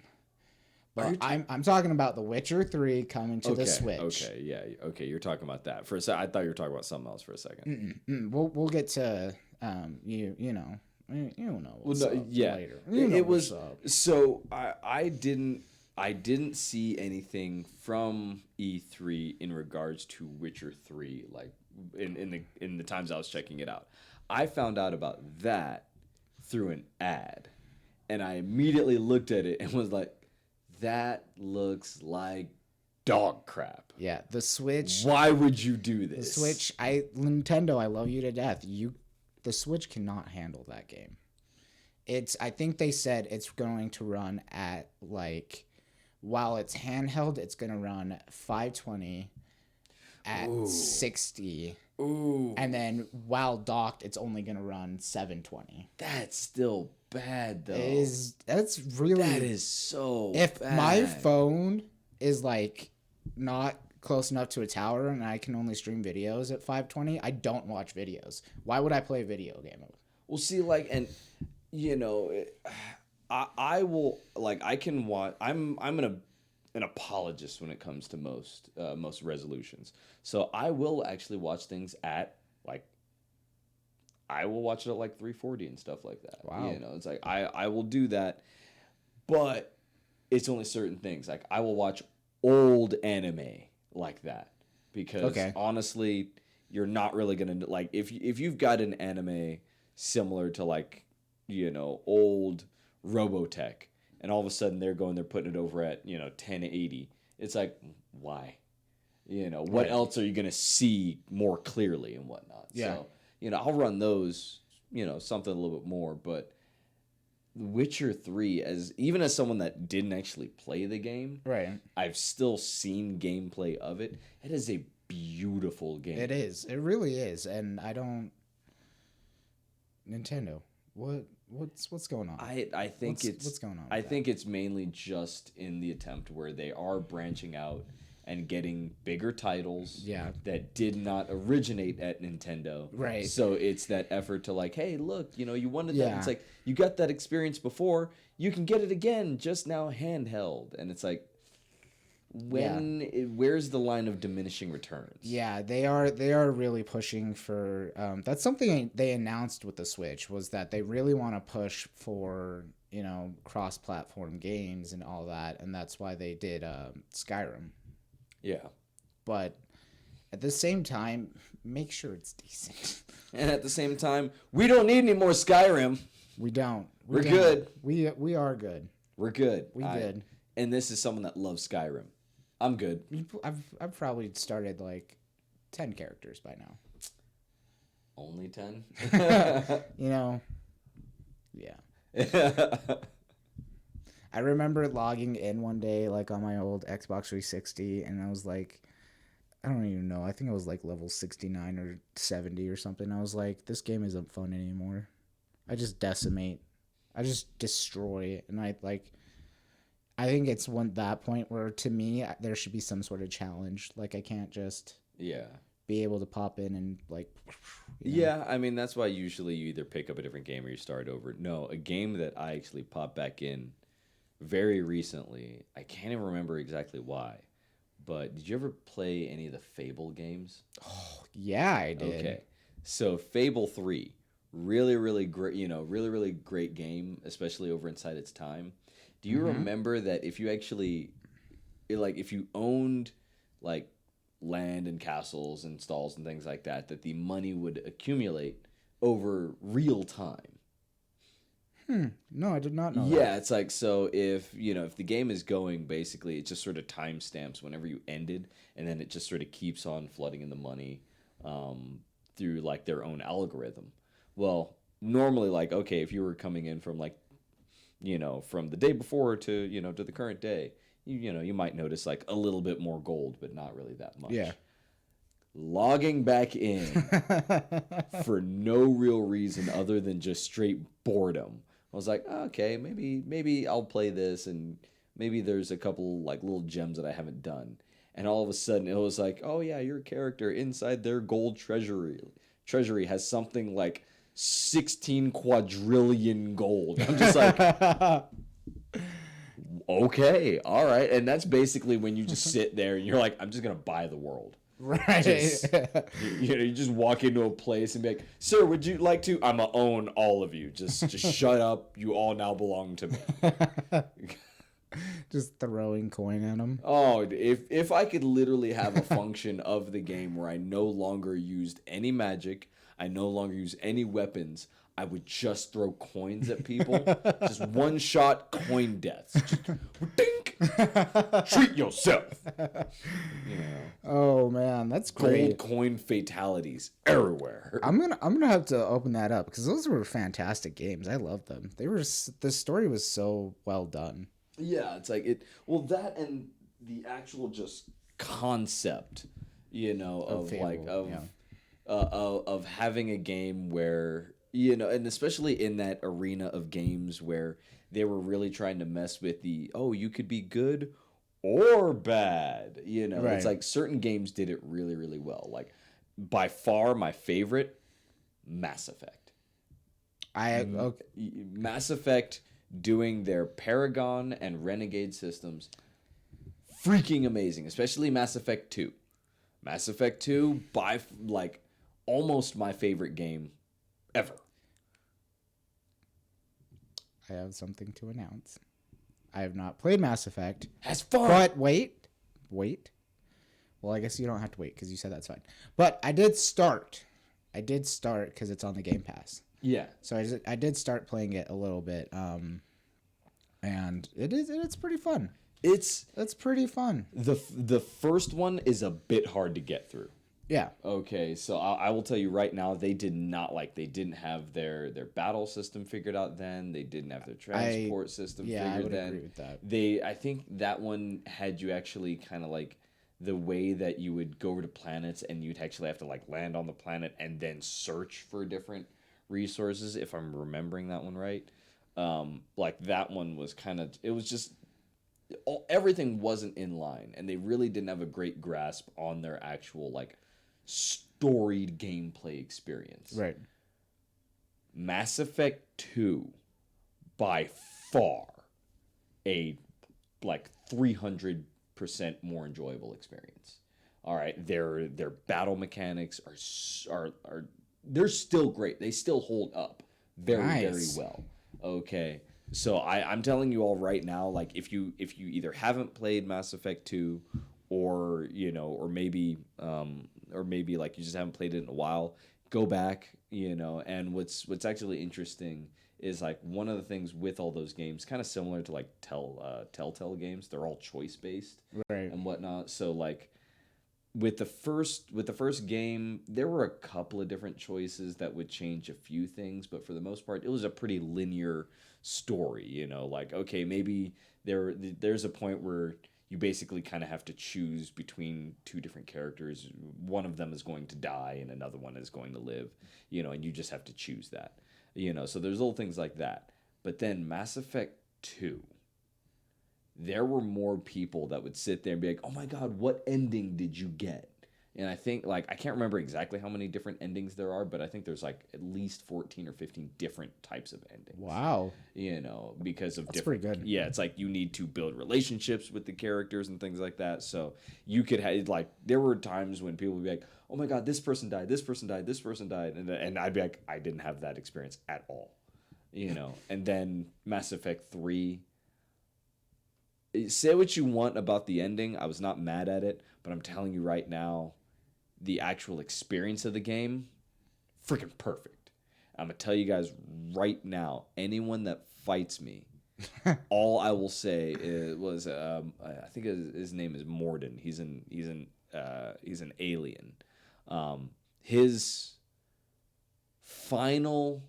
But I'm talking about The Witcher 3 coming to the Switch. Okay, yeah, okay. You're talking about that for a second. I thought you were talking about something else for a second. We'll get to you know what's up later. It was so I didn't see anything from E3 in regards to Witcher 3, like in the times I was checking it out. I found out about that through an ad, and I immediately looked at it and was like, "That looks like dog crap." Yeah, the Switch. Why would you do this? The Switch. Nintendo, I love you to death. The Switch cannot handle that game. I think they said it's going to run at like. While it's handheld, it's going to run 520 at 60. Ooh. And then while docked, it's only going to run 720. That's still bad, though. That is so if bad. My phone is like not close enough to a tower and I can only stream videos at 520, I don't watch videos. Why would I play a video game? Well, see, like, and, I will, like, I can watch. I'm an apologist when it comes to most resolutions. So I will actually watch things at like. I will watch it at like 340 and stuff like that. Wow. It's like I will do that, but it's only certain things. Like I will watch old anime like that because honestly, you're not really gonna like if you've got an anime similar to like old Robotech, and all of a sudden they're putting it over at 1080. It's like, why? What else are you gonna see more clearly and whatnot? Yeah. So I'll run those, something a little bit more. But Witcher 3, even as someone that didn't actually play the game, right, I've still seen gameplay of it. It is a beautiful game. It is. It really is. And I don't. Nintendo. What's going on? I think what's going on? I think it's mainly just in the attempt where they are branching out and getting bigger titles that did not originate at Nintendo. Right. So it's that effort to like, hey, look, you wanted that. It's like you got that experience before, you can get it again, just now handheld. And it's like, where's the line of diminishing returns? Yeah, they are really pushing for that's something they announced with the Switch, was that they really want to push for cross-platform games and all that, and that's why they did Skyrim. Yeah, but at the same time, make sure it's decent. And at the same time, we don't need any more Skyrim. We don't. We're good. We are good. We're good. Good. And this is someone that loves Skyrim. I'm good. I've probably started like 10 characters by now. Only 10? Yeah. I remember logging in one day like on my old Xbox 360 and I was like, I don't even know. I think I was like level 69 or 70 or something. I was like, this game isn't fun anymore. I just decimate. I just destroy. And I think it's that point where, to me, there should be some sort of challenge. Like, I can't just be able to pop in and, like... Yeah, I mean, that's why usually you either pick up a different game or you start over. No, a game that I actually popped back in very recently, I can't even remember exactly why, but did you ever play any of the Fable games? Oh, yeah, I did. Okay. So Fable 3, really, really great, really, really great game, especially over inside its time. Do you remember that if you actually, if you owned, like, land and castles and stalls and things like that, that the money would accumulate over real time? No, I did not know Yeah, it's like, so if the game is going, basically it just sort of timestamps whenever you ended, and then it just sort of keeps on flooding in the money through like their own algorithm. Well, normally, like, okay, if you were coming in from like, from the day before to to the current day, you might notice like a little bit more gold, but not really that much. Yeah. Logging back in for no real reason other than just straight boredom. I was like, okay, maybe I'll play this, and maybe there's a couple like little gems that I haven't done. And all of a sudden it was like, oh yeah, your character inside their gold treasury has something like 16 quadrillion gold. I'm just like, okay, all right. And that's basically when you just sit there and you're like, I'm just gonna buy the world. Right. You just walk into a place and be like, "Sir, would you like to? I'm gonna own all of you. Just shut up. You all now belong to me." Just throwing coin at them. Oh, if I could literally have a function of the game where I no longer used any magic, I no longer use any weapons, I would just throw coins at people. Just one shot coin deaths. Just dink. Treat yourself. Oh man, that's great. Gold coin fatalities everywhere. I'm gonna have to open that up because those were fantastic games. I loved them. The story was so well done. Yeah, it's like that and the actual just concept, of Fable, of having a game where and especially in that arena of games where they were really trying to mess with you could be good or bad. Right. It's like certain games did it really, really well. Like by far my favorite, Mass Effect. Mass Effect doing their Paragon and Renegade systems, freaking amazing, especially Mass Effect 2. Mass Effect 2 by like almost my favorite game ever. I have something to announce. I have not played Mass Effect. Has fun. But wait. Well, I guess you don't have to wait because you said that's fine. But I did start because it's on the Game Pass. Yeah. So I did start playing it a little bit, and it's pretty fun. It's pretty fun. The first one is a bit hard to get through. Yeah. Okay, so I will tell you right now, they didn't have their battle system figured out then. They didn't have their transport system figured I would then. agree with that. I think that one had you actually kind of like the way that you would go over to planets and you'd actually have to like land on the planet and then search for different resources, if I'm remembering that one right. Like that one was it was just everything wasn't in line, and they really didn't have a great grasp on their actual like storied gameplay experience. Right. Mass Effect 2, by far, a like 300% more enjoyable experience. All right, their battle mechanics are they're still great. They still hold up very well. Okay. So I'm telling you all right now, like if you either haven't played Mass Effect 2 or maybe like you just haven't played it in a while, go back, and what's actually interesting is like one of the things with all those games, kind of similar to like Telltale games, they're all choice based, right, and whatnot. So like with the first game, there were a couple of different choices that would change a few things, but for the most part, it was a pretty linear story. Like okay, maybe there's a point where you basically kind of have to choose between two different characters. One of them is going to die and another one is going to live, and you just have to choose that. So there's little things like that. But then Mass Effect 2, there were more people that would sit there and be like, oh my God, what ending did you get? And I think like I can't remember exactly how many different endings there are, but I think there's like at least 14 or 15 different types of endings. Wow. You know, because of That's different, pretty good. yeah, it's like you need to build relationships with the characters and things like that. So you could have like there were times when people would be like, "Oh my god, this person died, this person died, this person died," and I'd be like, "I didn't have that experience at all," you know. And then Mass Effect 3. Say what you want about the ending. I was not mad at it, but I'm telling you right now, the actual experience of the game, freaking perfect. I'm gonna tell you guys right now, anyone that fights me, all I will say was I think his name is Morden. He's an alien. His final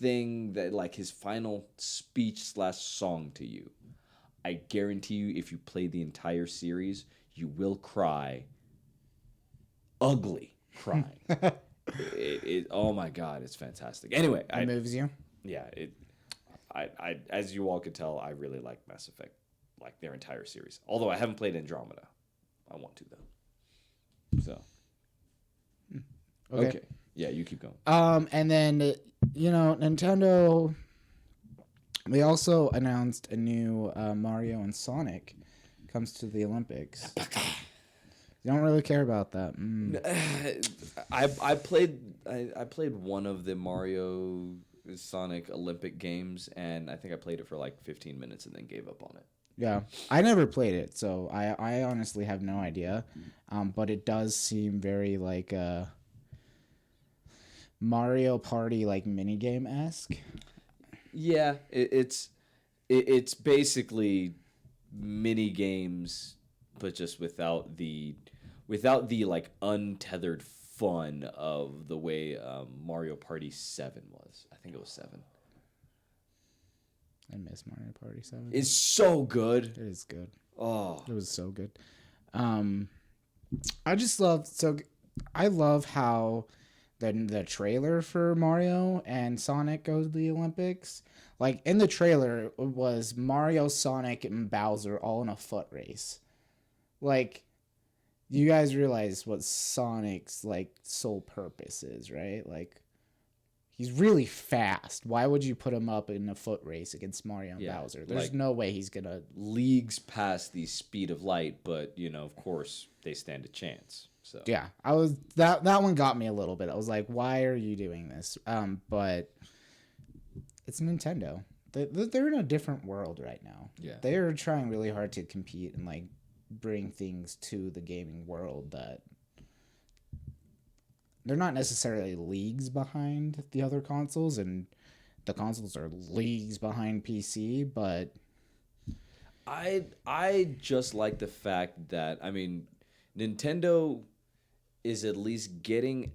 thing that like his final speech slash song to you, I guarantee you, if you play the entire series, you will cry. Ugly crying. Oh my god, it's fantastic. Anyway, It moves you. yeah, I as you all could tell, I really like Mass Effect, like their entire series. Although I haven't played Andromeda, I want to though. So, okay, yeah, you keep going. And then Nintendo. They also announced a new Mario and Sonic comes to the Olympics. You don't really care about that. I played one of the Mario Sonic Olympic games, and I think I played it for like 15 minutes and then gave up on it. Yeah, I never played it, so I honestly have no idea. But it does seem very like Mario Party like minigame-esque. Yeah, it's basically mini games, but just without the like untethered fun of the way Mario Party 7 was. I think it was 7. I miss Mario Party 7. It's so good. It is good. Oh, It was so good. I love how the trailer for Mario and Sonic go to the Olympics. Like in the trailer, it was Mario, Sonic, and Bowser all in a foot race. Like, you guys realize what Sonic's like sole purpose is, right? Like, he's really fast. Why would you put him up in a foot race against Mario and Yeah, Bowser? There's like- no way he's gonna. leagues past the speed of light, but you know, of course, they stand a chance. So Yeah, I was that one got me a little bit. I was like, why are you doing this? But it's Nintendo. They're in a different world right now. Yeah. They're trying really hard to compete and like bring things to the gaming world that they're not necessarily leagues behind the other consoles, and the consoles are leagues behind PC, but I just like the fact that Nintendo is at least getting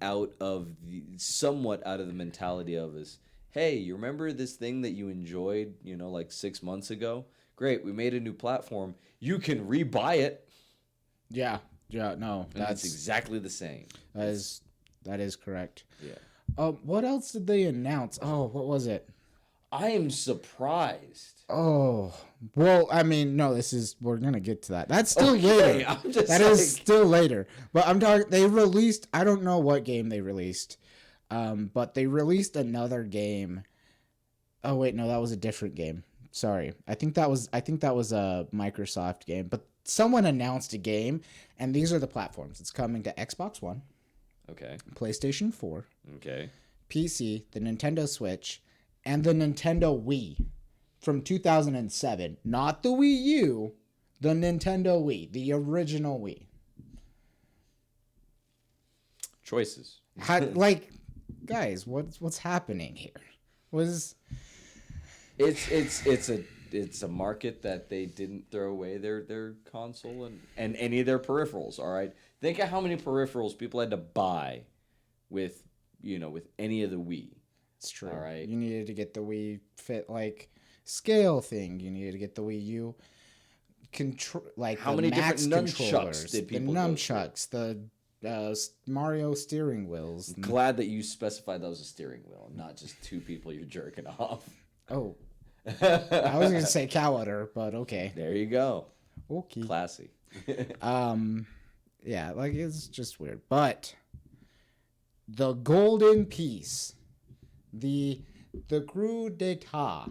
somewhat out of the mentality of is, hey, you remember this thing that you enjoyed, like 6 months ago? Great, we made a new platform. You can rebuy it. yeah, no, And that's exactly the same. that is correct. Yeah. What else did they announce? Oh, what was it? I am surprised. Oh, well, no, we're going to get to that. That's still later. I'm just That is still later. But I'm talking, they released, I don't know what game they released, but they released another game. Oh, wait, no, that was a different game. Sorry. I think that was a Microsoft game, but someone announced a game, and these are the platforms. It's coming to Xbox One, Okay. PlayStation 4, Okay. PC, the Nintendo Switch, and the Nintendo Wii from 2007. Not the Wii U, the Nintendo Wii, the original Wii. Choices. Guys, what's happening here? It's a market that they didn't throw away their console and any of their peripherals. All right, think of how many peripherals people had to buy with any of the Wii. It's true. All right. You needed to get the Wii Fit scale thing. You needed to get the Wii U How many different nunchucks did people the go nunchucks, the Mario steering wheels. Glad that you specified that was a steering wheel and not just two people you're jerking off. Oh, I was gonna say cow udder, but okay. There you go. Okay. Classy. Yeah, like it's just weird. But the golden piece, the coup d'etat,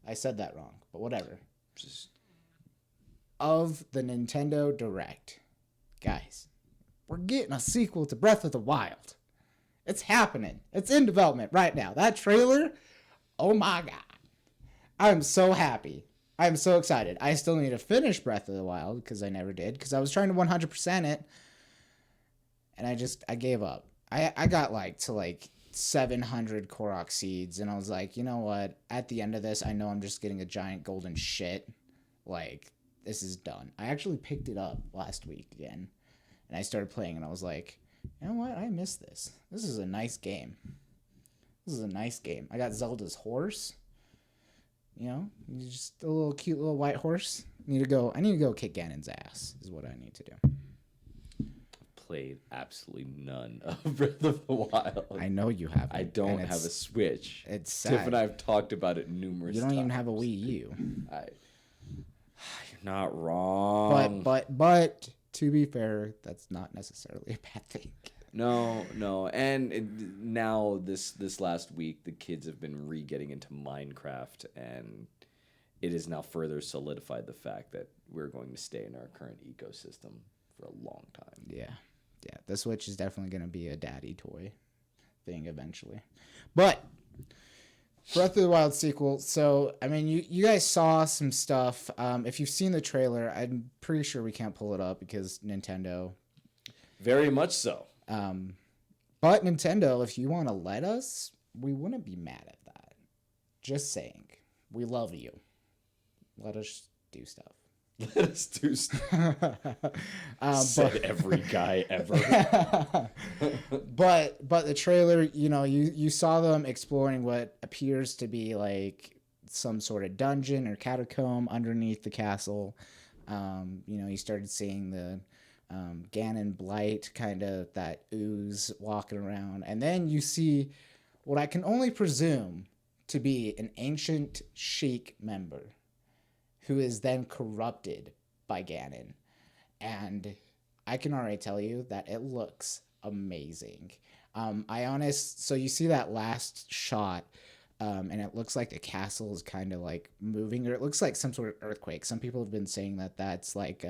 I said that wrong, but whatever. Just Of the Nintendo Direct. Guys, we're getting a sequel to Breath of the Wild. It's happening. It's in development right now. That trailer, oh my god. I'm so happy. I'm so excited. I still need to finish Breath of the Wild because I never did, because I was trying to 100% it, and I gave up. I got to 700 Korok seeds, and I was like, you know what? At the end of this, I know I'm just getting a giant golden shit. Like, this is done. I actually picked it up last week again, and I started playing, and I was like, you know what? I miss this. This is a nice game. This is a nice game. I got Zelda's horse. You know, just a little cute little white horse. I need to go kick Ganon's ass is what I need to do. played absolutely none of Breath of the Wild. I know you have. I don't have a Switch. It's sad. Tiff and I have talked about it numerous times. You don't even have a Wii U. You're not wrong. But to be fair, that's not necessarily a bad thing. No, and now this last week, the kids have been getting into Minecraft, and it has now further solidified the fact that we're going to stay in our current ecosystem for a long time. Yeah. The Switch is definitely going to be a daddy toy thing eventually. But Breath of the Wild sequel. So, I mean, you guys saw some stuff. If you've seen the trailer, I'm pretty sure we can't pull it up because Nintendo. Very much so. But Nintendo, if you want to let us, we wouldn't be mad at that. Just saying. We love you. Let us do stuff. Let us do stuff. Said every guy ever. But the trailer, you saw them exploring what appears to be like some sort of dungeon or catacomb underneath the castle. You started seeing the Ganon Blight, kind of that ooze walking around. And then you see what I can only presume to be an ancient Sheik member who is then corrupted by Ganon. And I can already tell you that it looks amazing. So you see that last shot, and it looks like the castle is kind of like moving, or it looks like some sort of earthquake. Some people have been saying that that's like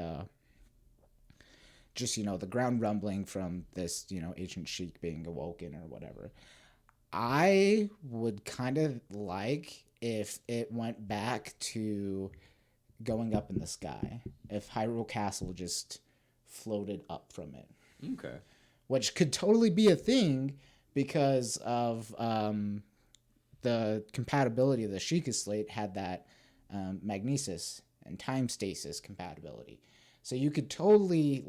just, the ground rumbling from this, ancient Sheik being awoken or whatever. I would kind of like if it went back to going up in the sky, if Hyrule Castle just floated up from it. Okay. Which could totally be a thing because of the compatibility of the Sheikah Slate had that magnesis and time stasis compatibility. So you could totally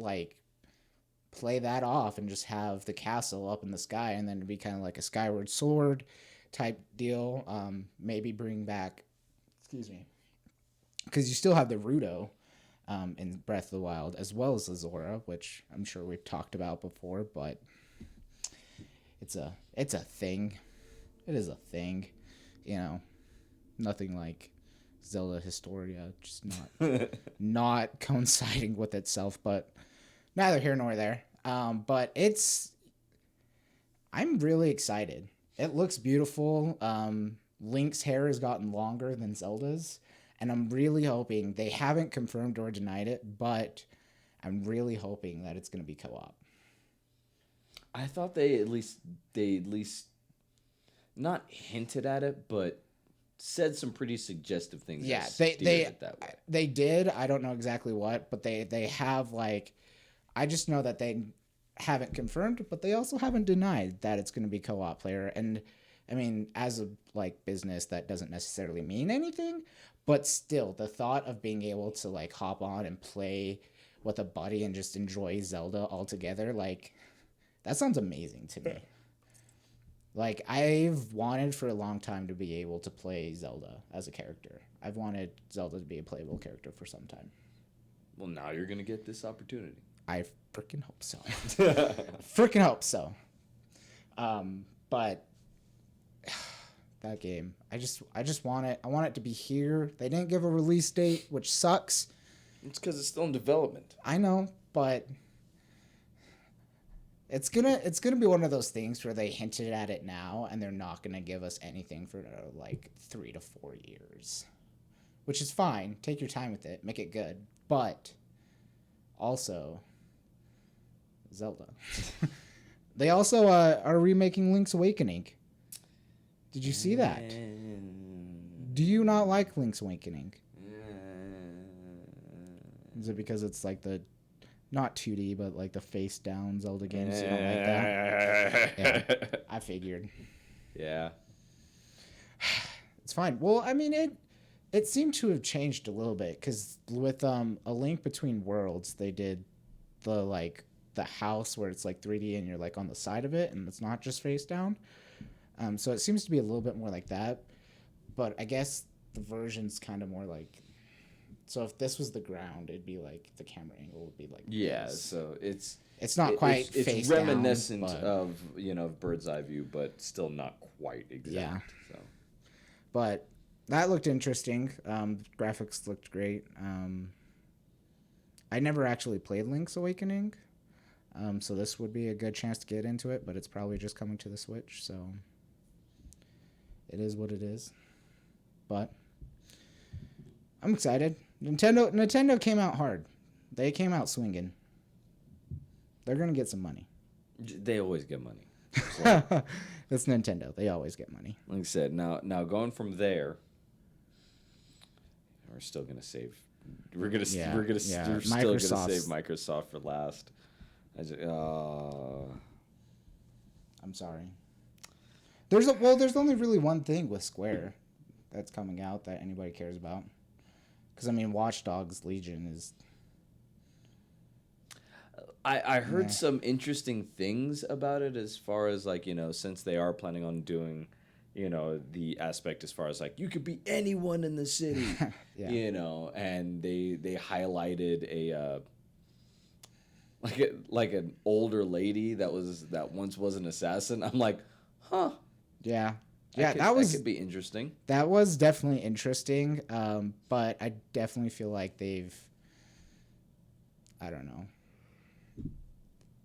play that off and just have the castle up in the sky, and then it'd be kind of like a Skyward Sword type deal. Maybe bring back, because you still have the Rudo in Breath of the Wild, as well as the Zora, which I'm sure we've talked about before, but it's a thing. It is a thing. Nothing like Zelda Historia, just not coinciding with itself, but neither here nor there. But I'm really excited. It looks beautiful. Link's hair has gotten longer than Zelda's. And I'm really hoping, they haven't confirmed or denied it, but I'm really hoping that it's going to be co-op. I thought they at least not hinted at it, but said some pretty suggestive things. Yeah, that they did. I don't know exactly what, but they have I just know that they haven't confirmed, but they also haven't denied that it's going to be co-op player. And I mean, as a business, that doesn't necessarily mean anything, but still, the thought of being able to hop on and play with a buddy and just enjoy Zelda all together, that sounds amazing to me. I've wanted for a long time to be able to play Zelda as a character. I've wanted Zelda to be a playable character for some time. Well, now you're gonna get this opportunity. I freaking hope so. Freaking hope so. But that game, I just want it. I want it to be here. They didn't give a release date, which sucks. It's because it's still in development. I know, but It's gonna be one of those things where they hinted at it now, and they're not gonna give us anything for like 3 to 4 years, which is fine. Take your time with it, make it good, but also Zelda. They also are remaking Link's Awakening. Did you see that? Do you not like Link's Awakening? Is it because it's like the not 2D but like the face down Zelda games? You don't like that? Yeah, I figured. Yeah. It's fine. Well, I mean it seemed to have changed a little bit because with A Link Between Worlds, they did the house where it's like 3D and you're like on the side of it and it's not just face down. So it seems to be a little bit more like that. But I guess the version's kind of more like... So if this was the ground, it'd be like the camera angle would be like this. So it's not quite face it's down, reminiscent but... of bird's eye view, but still not quite exact. Yeah. So. But that looked interesting. Graphics looked great. I never actually played Link's Awakening. So this would be a good chance to get into it, but it's probably just coming to the Switch, so it is what it is. But I'm excited. Nintendo came out hard. They came out swinging. They're going to get some money. They always get money. So. It's Nintendo. They always get money. Like I said, now going from there, we're still going to save. We're still going to save Microsoft for last. I'm sorry. There's only really one thing with Square that's coming out that anybody cares about. Because I mean, Watch Dogs Legion is. I heard some interesting things about it as far as since they are planning on doing, the aspect as far as you could be anyone in the city, and they highlighted a. Like an older lady that once was an assassin. I'm like, huh. Yeah. That could be interesting. That was definitely interesting. But I definitely feel like I don't know.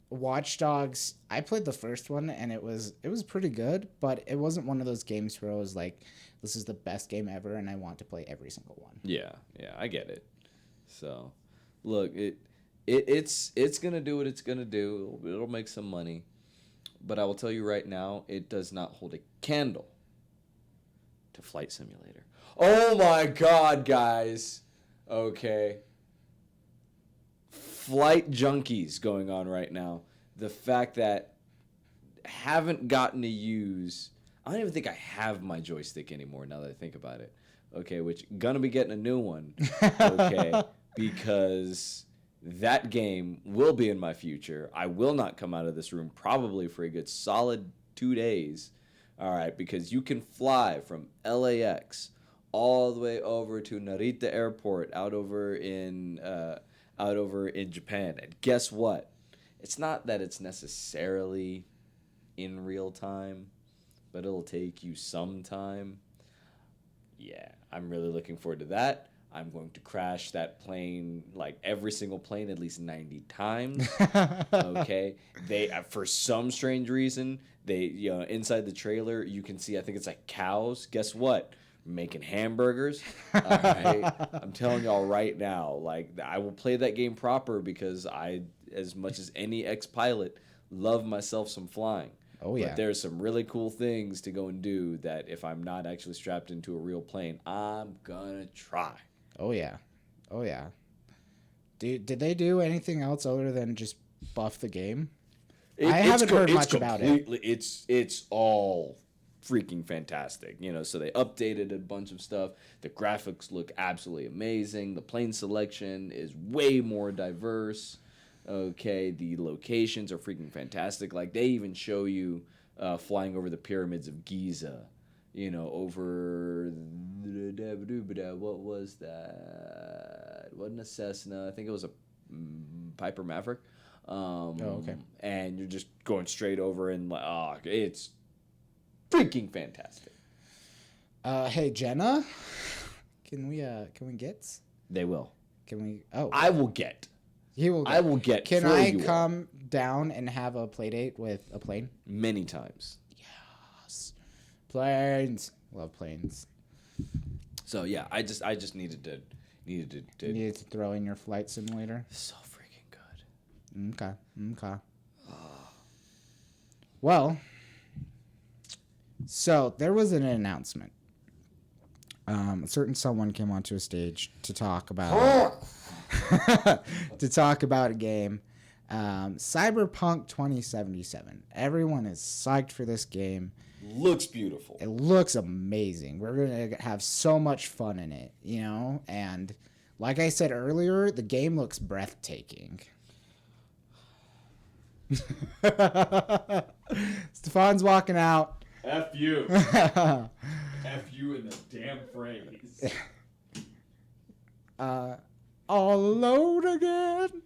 Watch Dogs, I played the first one and it was pretty good, but it wasn't one of those games where I was like, this is the best game ever and I want to play every single one. Yeah, I get it. So, look, it's gonna do what it's gonna do. It'll make some money, but I will tell you right now, it does not hold a candle to Flight Simulator. Oh my God, guys! Okay, Flight Junkies going on right now. The fact that I haven't gotten to use. I don't even think I have my joystick anymore. Now that I think about it, okay, which gonna be getting a new one. Okay, because. That game will be in my future. I will not come out of this room probably for a good solid 2 days. All right, because you can fly from LAX all the way over to Narita Airport out over in Japan. And guess what? It's not that it's necessarily in real time, but it'll take you some time. Yeah, I'm really looking forward to that. I'm going to crash that plane, every single plane, at least 90 times. Okay, they for some strange reason inside the trailer you can see I think it's cows. Guess what? Making hamburgers. All right, I'm telling y'all right now, I will play that game proper because I, as much as any ex-pilot, love myself some flying. Oh yeah. But there's some really cool things to go and do that if I'm not actually strapped into a real plane, I'm gonna try. Oh yeah. Did they do anything else other than just buff the game? I haven't heard much about it. It's all freaking fantastic. So they updated a bunch of stuff. The graphics look absolutely amazing. The plane selection is way more diverse. Okay, the locations are freaking fantastic. They even show you flying over the pyramids of Giza. Over what was that? It wasn't a Cessna. I think it was a Piper Maverick. Okay. And you're just going straight over and it's freaking fantastic. Hey Jenna, can we get? They will. Can we? Oh, I will get. He will. I will get. Can for I you all come down and have a play date with a plane? many times. Planes. Love planes. So yeah, I just needed to You needed to throw in your flight simulator. So freaking good. Okay. Well, so there was an announcement. A certain someone came onto a stage to talk about a game, Cyberpunk 2077. Everyone is psyched for this game. Looks beautiful. It looks amazing. We're gonna have so much fun in it, you know. And like I said earlier, the game looks breathtaking. Stefan's walking out. F you. F you in the damn phrase. All alone again.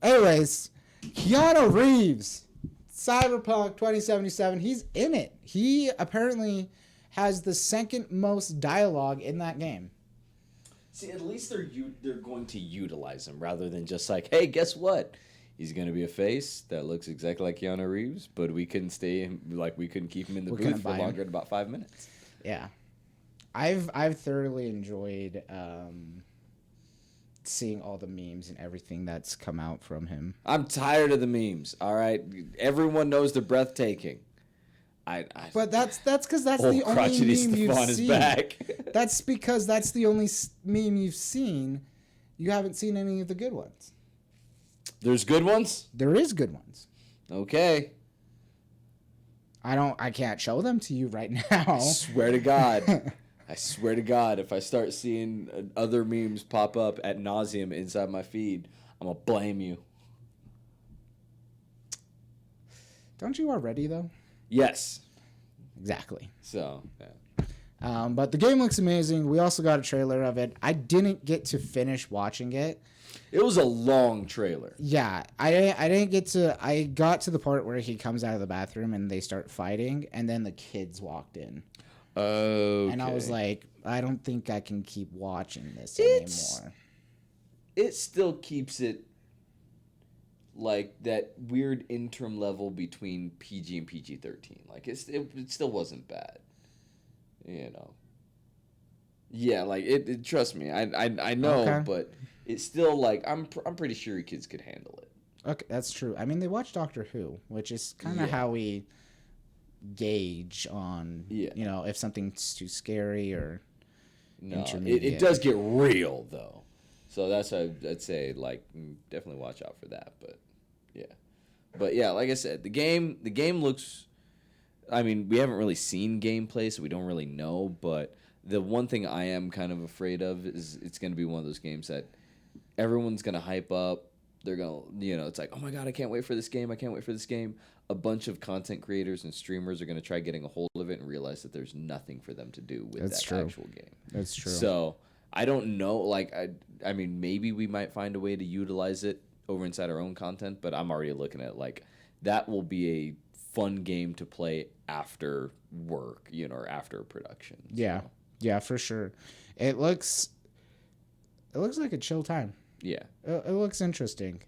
Anyways, Keanu Reeves, Cyberpunk 2077. He's in it. He apparently has the second most dialogue in that game. See, at least they're going to utilize him rather than just like, hey, guess what? He's going to be a face that looks exactly like Keanu Reeves, but we couldn't keep him in the booth for longer than about 5 minutes. Yeah, I've thoroughly enjoyed seeing all the memes and everything that's come out from him. I'm tired of the memes. All right, everyone knows they're breathtaking. But that's because that's the only crotchety meme you've Stefan is seen. back. That's because that's the only meme you've seen. You haven't seen any of the good ones. There's good ones? There is good ones. Okay. I can't show them to you right now. I swear to God. If I start seeing other memes pop up ad nauseum inside my feed, I'm going to blame you. Don't you already, though? Yes. Exactly. So, yeah. But the game looks amazing. We also got a trailer of it. I didn't get to finish watching it. It was a long trailer. Yeah, I didn't get to. I got to the part where he comes out of the bathroom and they start fighting, and then the kids walked in. Okay. And I was like, I don't think I can keep watching this anymore. It still keeps it like that weird interim level between PG and PG-13. Like it still wasn't bad. You know. Yeah, like it trust me. I know, Okay. but it's still like I'm pretty sure kids could handle it. Okay, that's true. I mean, they watch Doctor Who, which is kind of how we gauge on, if something's too scary or intermediate. It does get real though. So that's how I'd say, like, definitely watch out for that. But yeah, like I said, the game looks. I mean, we haven't really seen gameplay, so we don't really know. But the one thing I am kind of afraid of is it's going to be one of those games that everyone's going to hype up. They're going to, it's like, oh my God, I can't wait for this game. I can't wait for this game. A bunch of content creators and streamers are going to try getting a hold of it and realize that there's nothing for them to do with actual game. That's true. So I don't know. Like, I mean, maybe we might find a way to utilize it over inside our own content, but I'm already looking at like that will be a fun game to play after work, or after production. So. Yeah, for sure. It looks like a chill time. Yeah. It looks interesting.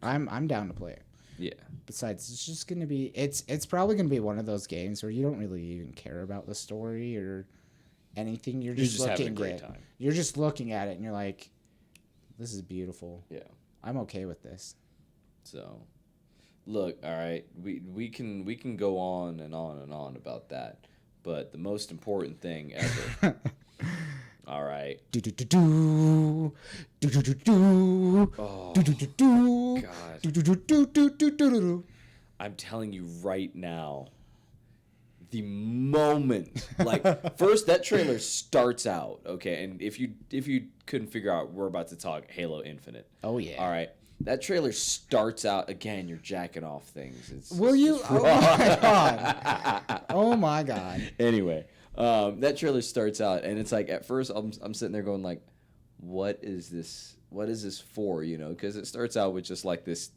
I'm down to play it. Yeah. Besides, it's just gonna be it's probably gonna be one of those games where you don't really even care about the story or anything. You're just looking having a great at time. You're just looking at it and you're like, this is beautiful. Yeah. I'm okay with this. So, look, all right, we can go on and on and on about that, but the most important thing ever. All right. Oh, God. I'm telling you right now, the moment, like, first that trailer starts out, okay, and if you couldn't figure out, we're about to talk Halo Infinite. Oh yeah. All right. That trailer starts out again. You're jacking off things. Will you? Oh my god! Oh my god! Anyway, that trailer starts out, and it's like at first I'm sitting there going like, "What is this? What is this for?" Because it starts out with just like this,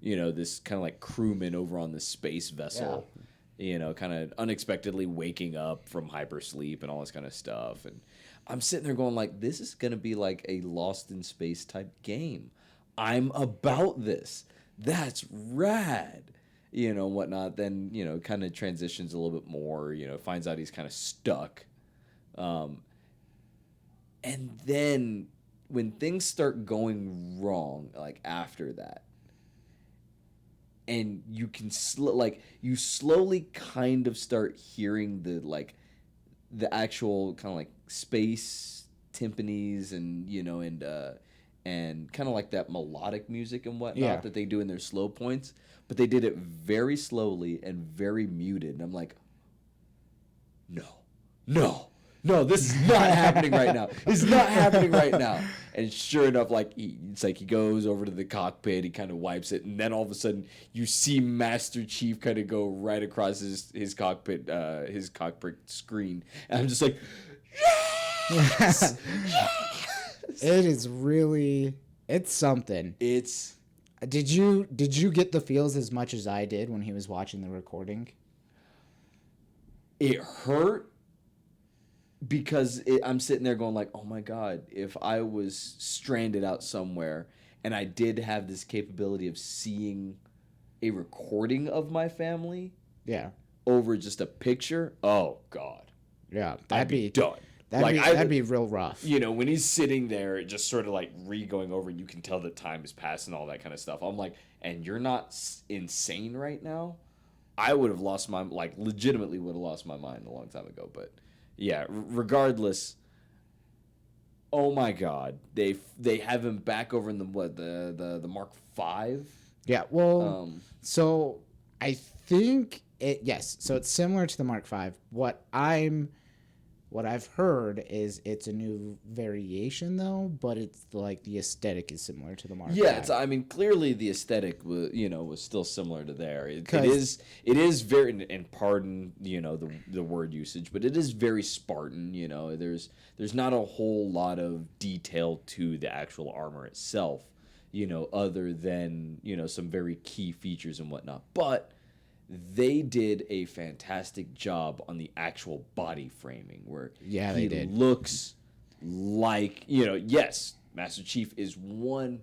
this kind of like crewman over on this space vessel, kind of unexpectedly waking up from hypersleep and all this kind of stuff, and I'm sitting there going like, "This is gonna be like a Lost in Space type game." I'm about this. That's rad. Whatnot. Then, kind of transitions a little bit more, finds out he's kind of stuck. And then when things start going wrong, like after that, and you can you slowly kind of start hearing the actual kind of like space timpanis and kind of like that melodic music and whatnot that they do in their slow points, but they did it very slowly and very muted, and I'm like, no, this is not happening right now. It's not happening right now. And sure enough, it's like he goes over to the cockpit, he kind of wipes it, and then all of a sudden you see Master Chief kind of go right across his cockpit screen, and I'm just like, yes! It is really, it's something. Did you get the feels as much as I did when he was watching the recording? It hurt. Because I'm sitting there going like, oh my God, if I was stranded out somewhere and I did have this capability of seeing a recording of my family over just a picture, oh God. Yeah, I'd be done. That'd be real rough. When he's sitting there just sort of like going over, you can tell that time has passed and all that kind of stuff. I'm like, and you're not insane right now? I would have lost legitimately would have lost my mind a long time ago, but... Yeah, regardless, oh my God, they have him back over in the Mark V. Yeah, well, so I think so it's similar to the Mark V. What I've heard is it's a new variation though, but it's like the aesthetic is similar to the Mark V. Yeah, clearly the aesthetic was still similar to there. It is very, and pardon the word usage, but it is very Spartan. There's not a whole lot of detail to the actual armor itself, other than some very key features and whatnot, but. They did a fantastic job on the actual body framing where they did. Looks like, yes, Master Chief is one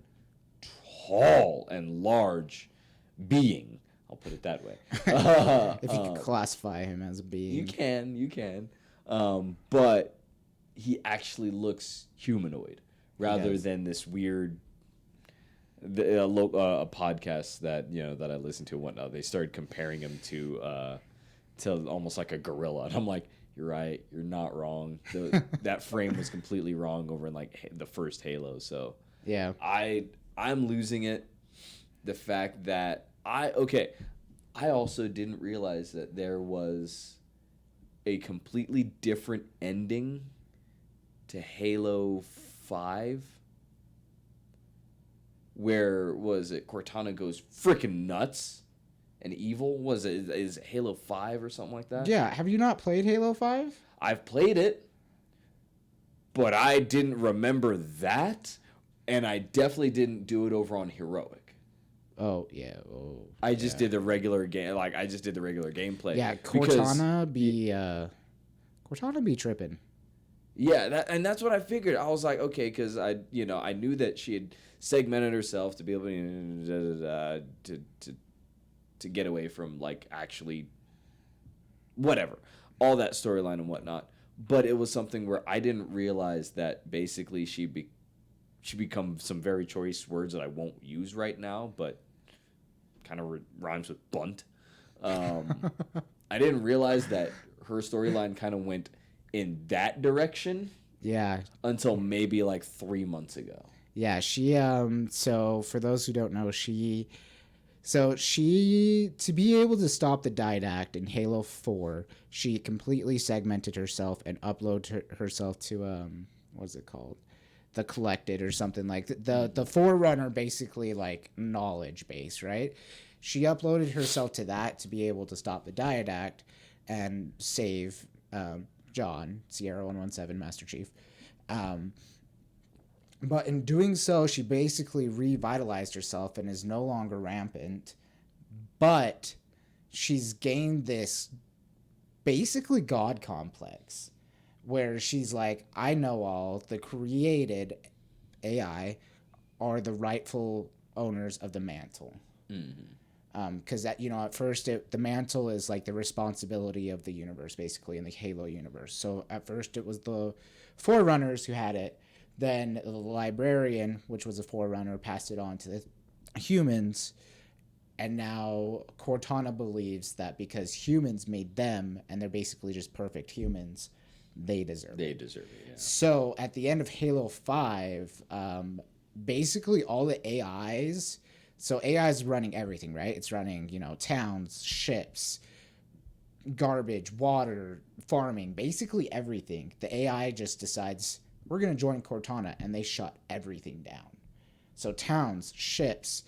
tall and large being. I'll put it that way. If you could classify him as a being. You can. But he actually looks humanoid rather than this weird... a podcast that that I listen to and whatnot, they started comparing him to almost like a gorilla, and I'm like, you're right, you're not wrong. That frame was completely wrong over in the first Halo. So yeah, I'm losing it. The fact that I also didn't realize that there was a completely different ending to Halo 5. Where was it? Cortana goes freaking nuts and evil. Is it Halo 5 or something like that? Yeah. Have you not played Halo 5? I've played it, but I didn't remember that, and I definitely didn't do it over on Heroic. Oh yeah. Oh. I just did the regular game. I just did the regular gameplay. Yeah, Cortana be tripping. Yeah, that's what I figured. I was like, okay, because I knew that she had segmented herself to be able to get away from actually whatever, all that storyline and whatnot. But it was something where I didn't realize that basically she become some very choice words that I won't use right now, but kind of rhymes with blunt. I didn't realize that her storyline kind of went in that direction. Yeah. Until maybe 3 months ago. Yeah, she so for those who don't know, she to be able to stop the Didact in Halo 4, she completely segmented herself and uploaded herself to what's it called? The Collected or something like the Forerunner, basically knowledge base, right? She uploaded herself to that to be able to stop the Didact and save John, Sierra 117, Master Chief. But in doing so, she basically revitalized herself and is no longer rampant. But she's gained this basically God complex where she's like, I know all, the created AI are the rightful owners of the mantle. Because that, at first the mantle is like the responsibility of the universe, basically, in the Halo universe. So at first it was the Forerunners who had it. Then the librarian, which was a Forerunner, passed it on to the humans. And now Cortana believes that because humans made them, and they're basically just perfect humans, they deserve it. They deserve it, yeah. So at the end of Halo 5, basically all the AIs... So AI is running everything, right? It's running, towns, ships, garbage, water, farming, basically everything. The AI just decides, we're going to join Cortana, and they shut everything down. So towns, ships,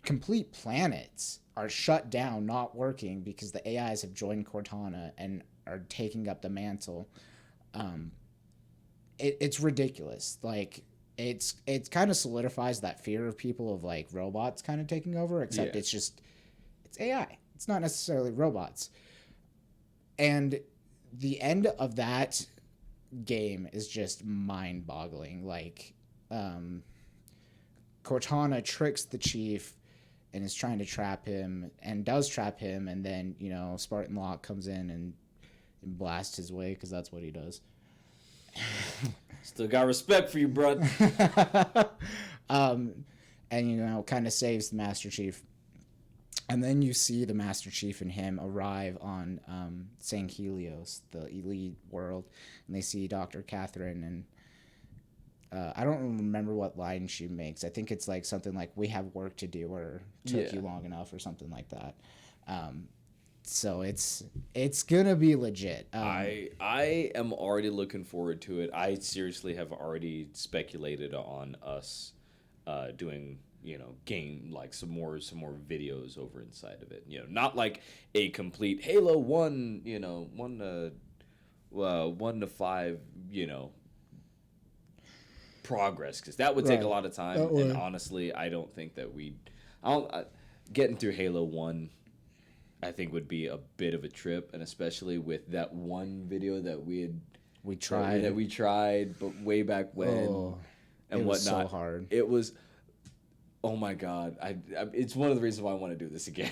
complete planets are shut down, not working, because the AIs have joined Cortana and are taking up the mantle. It's ridiculous. Like, it kind of solidifies that fear of people of like robots kind of taking over, except it's AI. It's not necessarily robots. And the end of that game is just mind-boggling. Like, Cortana tricks the chief and is trying to trap him and does trap him, and then, Spartan Locke comes in and blasts his way, because that's what he does. Still got respect for you, bro. And kind of saves the Master Chief, and then you see the Master Chief and him arrive on San Helios, the elite world, and they see Dr. Catherine, and I don't remember what line she makes. I think it's like something like, "We have work to do," or "Took you long enough," or something like that. So it's gonna be legit. I am already looking forward to it. I seriously have already speculated on us doing, game, like some more videos over inside of it. Not like a complete Halo 1, 1 to 5, progress, because that would take a lot of time. And honestly, I don't think that getting through Halo 1, I think, would be a bit of a trip, and especially with that one video that we tried, but way back when, and it was whatnot. so hard. It was, oh my god! It's one of the reasons why I want to do this again.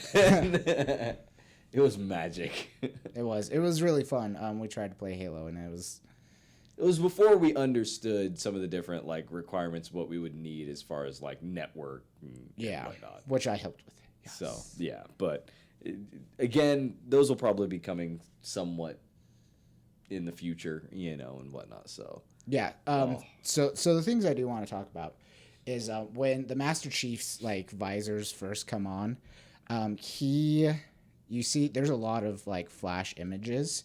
It was magic. It was really fun. We tried to play Halo, and it was before we understood some of the different like requirements, what we would need as far as like network, and whatnot. Which I helped with. Yes. So yeah, but. Again, those will probably be coming somewhat in the future, and whatnot. So yeah. So the things I do want to talk about is when the Master Chief's like visors first come on, you see there's a lot of like flash images,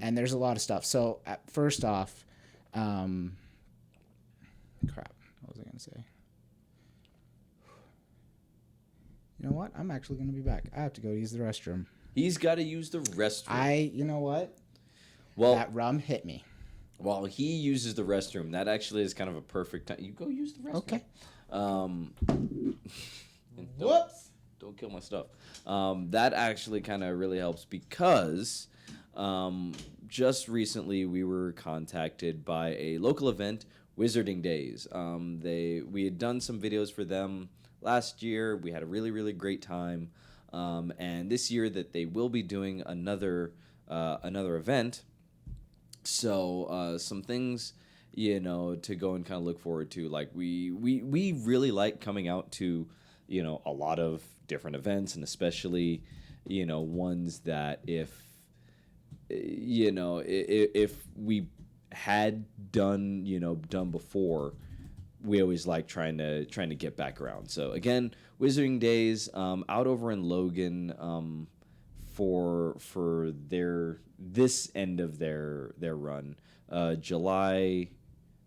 and there's a lot of stuff. So first off, crap, what was I gonna say? You know what? I'm actually going to be back. I have to go use the restroom. He's got to use the restroom. You know what? Well, that rum hit me. While he uses the restroom, that actually is kind of a perfect time. You go use the restroom. Okay. Whoops. Don't kill my stuff. That actually kind of really helps, because just recently we were contacted by a local event, Wizarding Days. We had done some videos for them last year. We had a really, really great time. And this year that they will be doing another event. So some things, to go and kind of look forward to. Like we really like coming out to, a lot of different events, and especially, ones that if we had done before, we always like trying to get back around. So again, Wizarding Days, out over in Logan, for this end of their run, July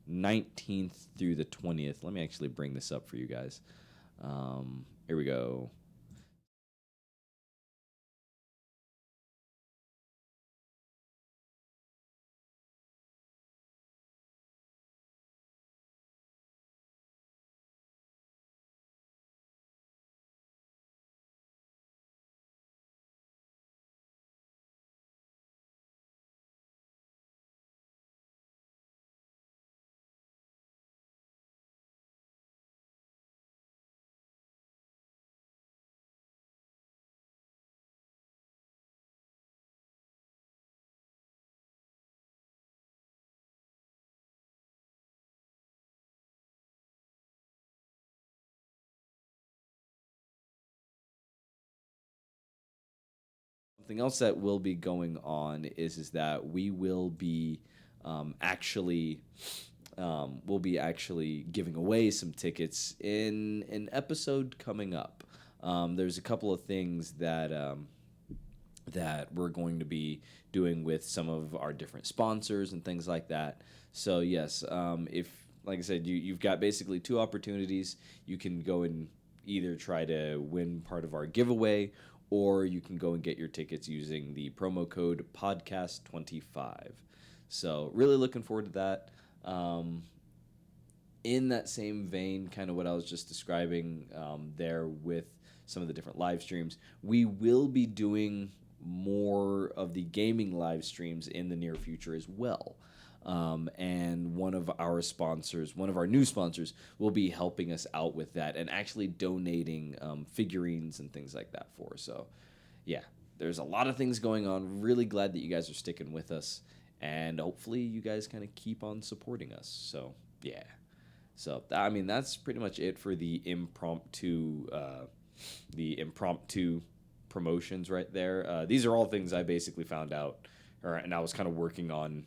19th through the 20th. Let me actually bring this up for you guys. Here we go. something else that will be going on is that we will be actually we'll be actually giving away some tickets in an episode coming up. There's a couple of things that we're going to be doing with some of our different sponsors and things like that. So yes, if, like I said, you've got basically two opportunities. You can go and either try to win part of our giveaway, or you can go and get your tickets using the promo code podcast25. So really looking forward to that. In that same vein, kind of what I was just describing there with some of the different live streams, we will be doing more of the gaming live streams in the near future as well. And one of our sponsors, one of our new sponsors, will be helping us out with that and actually donating figurines and things like that for us. So, yeah, there's a lot of things going on. Really glad that you guys are sticking with us. And hopefully you guys kind of keep on supporting us. So, yeah. So, I mean, that's pretty much it for the impromptu promotions right there. These are all things I basically found out, and I was kind of working on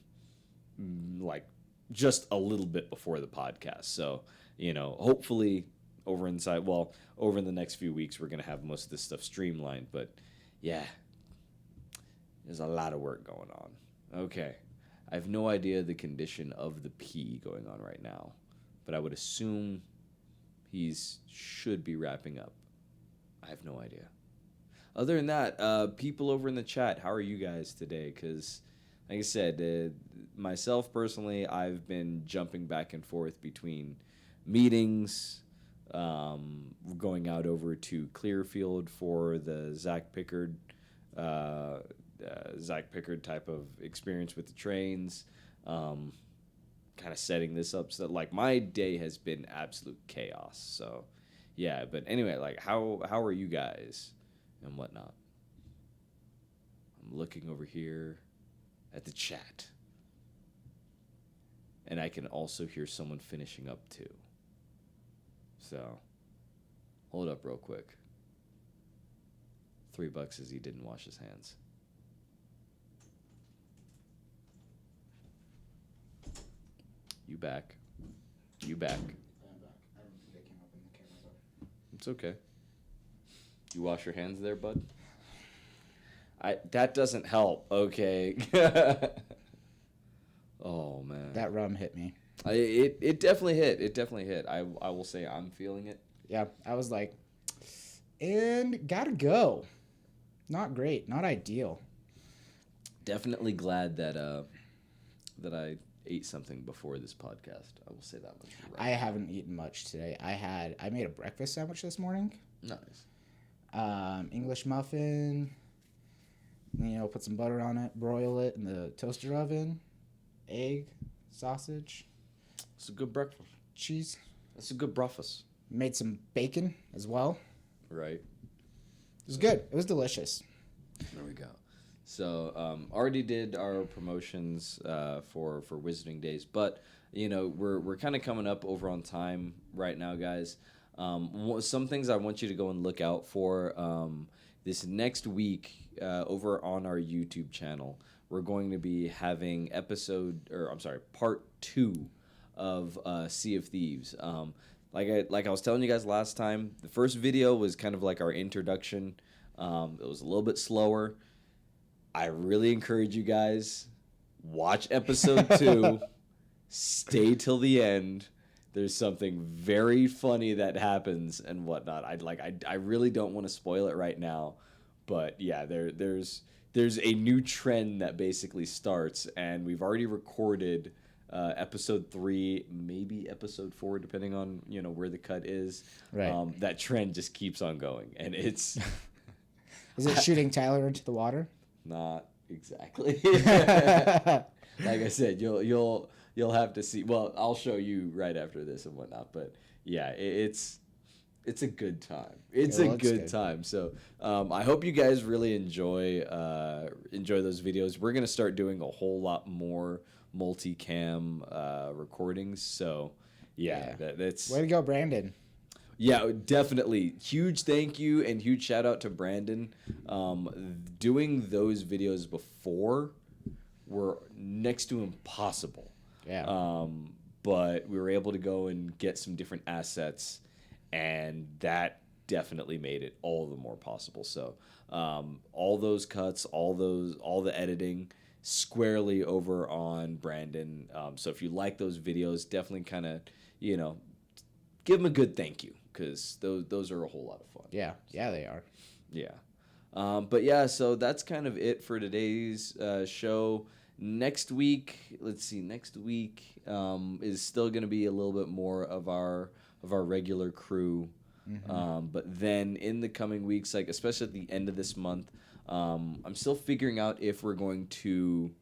like just a little bit before the podcast. So, hopefully over in the next few weeks, we're going to have most of this stuff streamlined. But yeah, there's a lot of work going on. Okay. I have no idea the condition of the pee going on right now, but I would assume should be wrapping up. I have no idea. Other than that, people over in the chat, how are you guys today? Because, like I said, myself personally, I've been jumping back and forth between meetings, going out over to Clearfield for the Zach Pickard type of experience with the trains, kind of setting this up. So, like, my day has been absolute chaos. So, yeah. But anyway, like, how are you guys and whatnot? I'm looking over here at the chat, and I can also hear someone finishing up too. So, hold up real quick. $3 as he didn't wash his hands. You back. I'm back. I don't think they came up in the camera though. It's okay. You wash your hands there, bud? That doesn't help, okay. Oh, man. That rum hit me. It definitely hit. It definitely hit. I will say I'm feeling it. Yeah, I was like, and gotta go. Not great. Not ideal. Definitely glad that I ate something before this podcast. I will say that much. Right. I haven't eaten much today. I made a breakfast sandwich this morning. Nice. English muffin. Put some butter on it, broil it in the toaster oven. Egg, sausage. It's a good breakfast. Cheese. That's a good breakfast. Made some bacon as well. Right. It was good. It was delicious. There we go. So already did our promotions for Wizarding Days, but we're kind of coming up over on time right now, guys. Some things I want you to go and look out for this next week over on our YouTube channel. We're going to be having part 2 of Sea of Thieves. Like I was telling you guys last time, the first video was kind of like our introduction. It was a little bit slower. I really encourage you guys, watch episode 2, stay till the end. There's something very funny that happens and whatnot. I really don't want to spoil it right now, but yeah, there's a new trend that basically starts, and we've already recorded episode 3, maybe episode 4, depending on where the cut is. Right. That trend just keeps on going, and it's Is it shooting Tyler into the water? not exactly. Like I said, you'll have to see. Well, I'll show you right after this and whatnot. But yeah, it's a good time. It's a good time. So I hope you guys really enjoy those videos. We're gonna start doing a whole lot more multicam recordings. So yeah, that's way to go, Brandon. Yeah, definitely. Huge thank you and huge shout out to Brandon. Doing those videos before were next to impossible. Yeah. But we were able to go and get some different assets, and that definitely made it all the more possible. So all those cuts, all the editing, squarely over on Brandon. So if you like those videos, definitely kind of give him a good thank you, because those are a whole lot of fun. Yeah, they are. Yeah. But yeah, so that's kind of it for today's show. Next week, let's see. Next week is still going to be a little bit more of our regular crew. But then in the coming weeks, like especially at the end of this month, I'm still figuring out if we're going to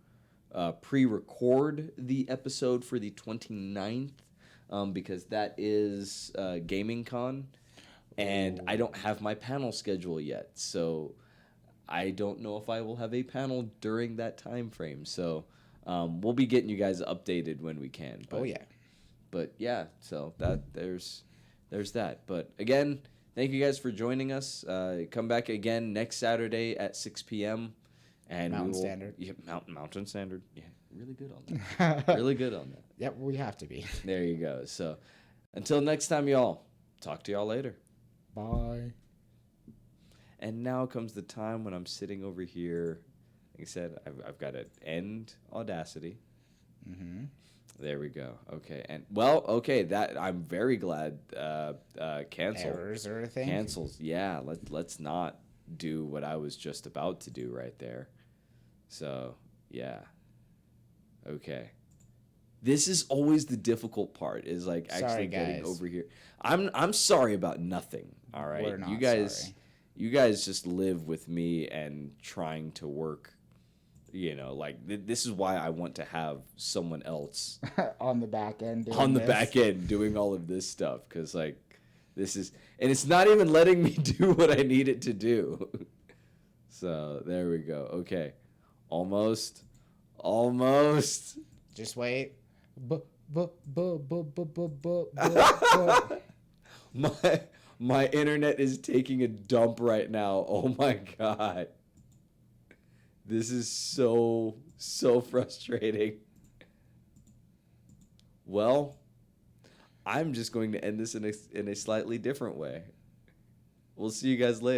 pre-record the episode for the 29th, because that is Gaming Con. And I don't have my panel schedule yet, so I don't know if I will have a panel during that time frame. So we'll be getting you guys updated when we can. But, but yeah, so there's that. But again, thank you guys for joining us. Come back again next Saturday at 6 p.m. And Mountain Standard. Yeah, Mountain Standard. Yeah, really good on that. Really good on that. Yep, we have to be. There you go. So until next time, y'all. Talk to y'all later. Bye. And now comes the time when I'm sitting over here. Like I said, I've got to end Audacity. Mm-hmm. There we go. Okay. And well, okay, that I'm very glad cancel. Errors or a thing? Cancels. Yeah, let's not do what I was just about to do right there. So, yeah. Okay. This is always the difficult part, is like actually getting over here. I'm sorry about nothing. All right. We're not sorry. sorry. You guys just live with me and trying to work, like this is why I want to have someone else on the back end back end doing all of this stuff, because like this is, and it's not even letting me do what I need it to do. So there we go. Okay. Almost. Just wait. My internet is taking a dump right now. Oh my god. This is so frustrating. Well, I'm just going to end this in a slightly different way. We'll see you guys later.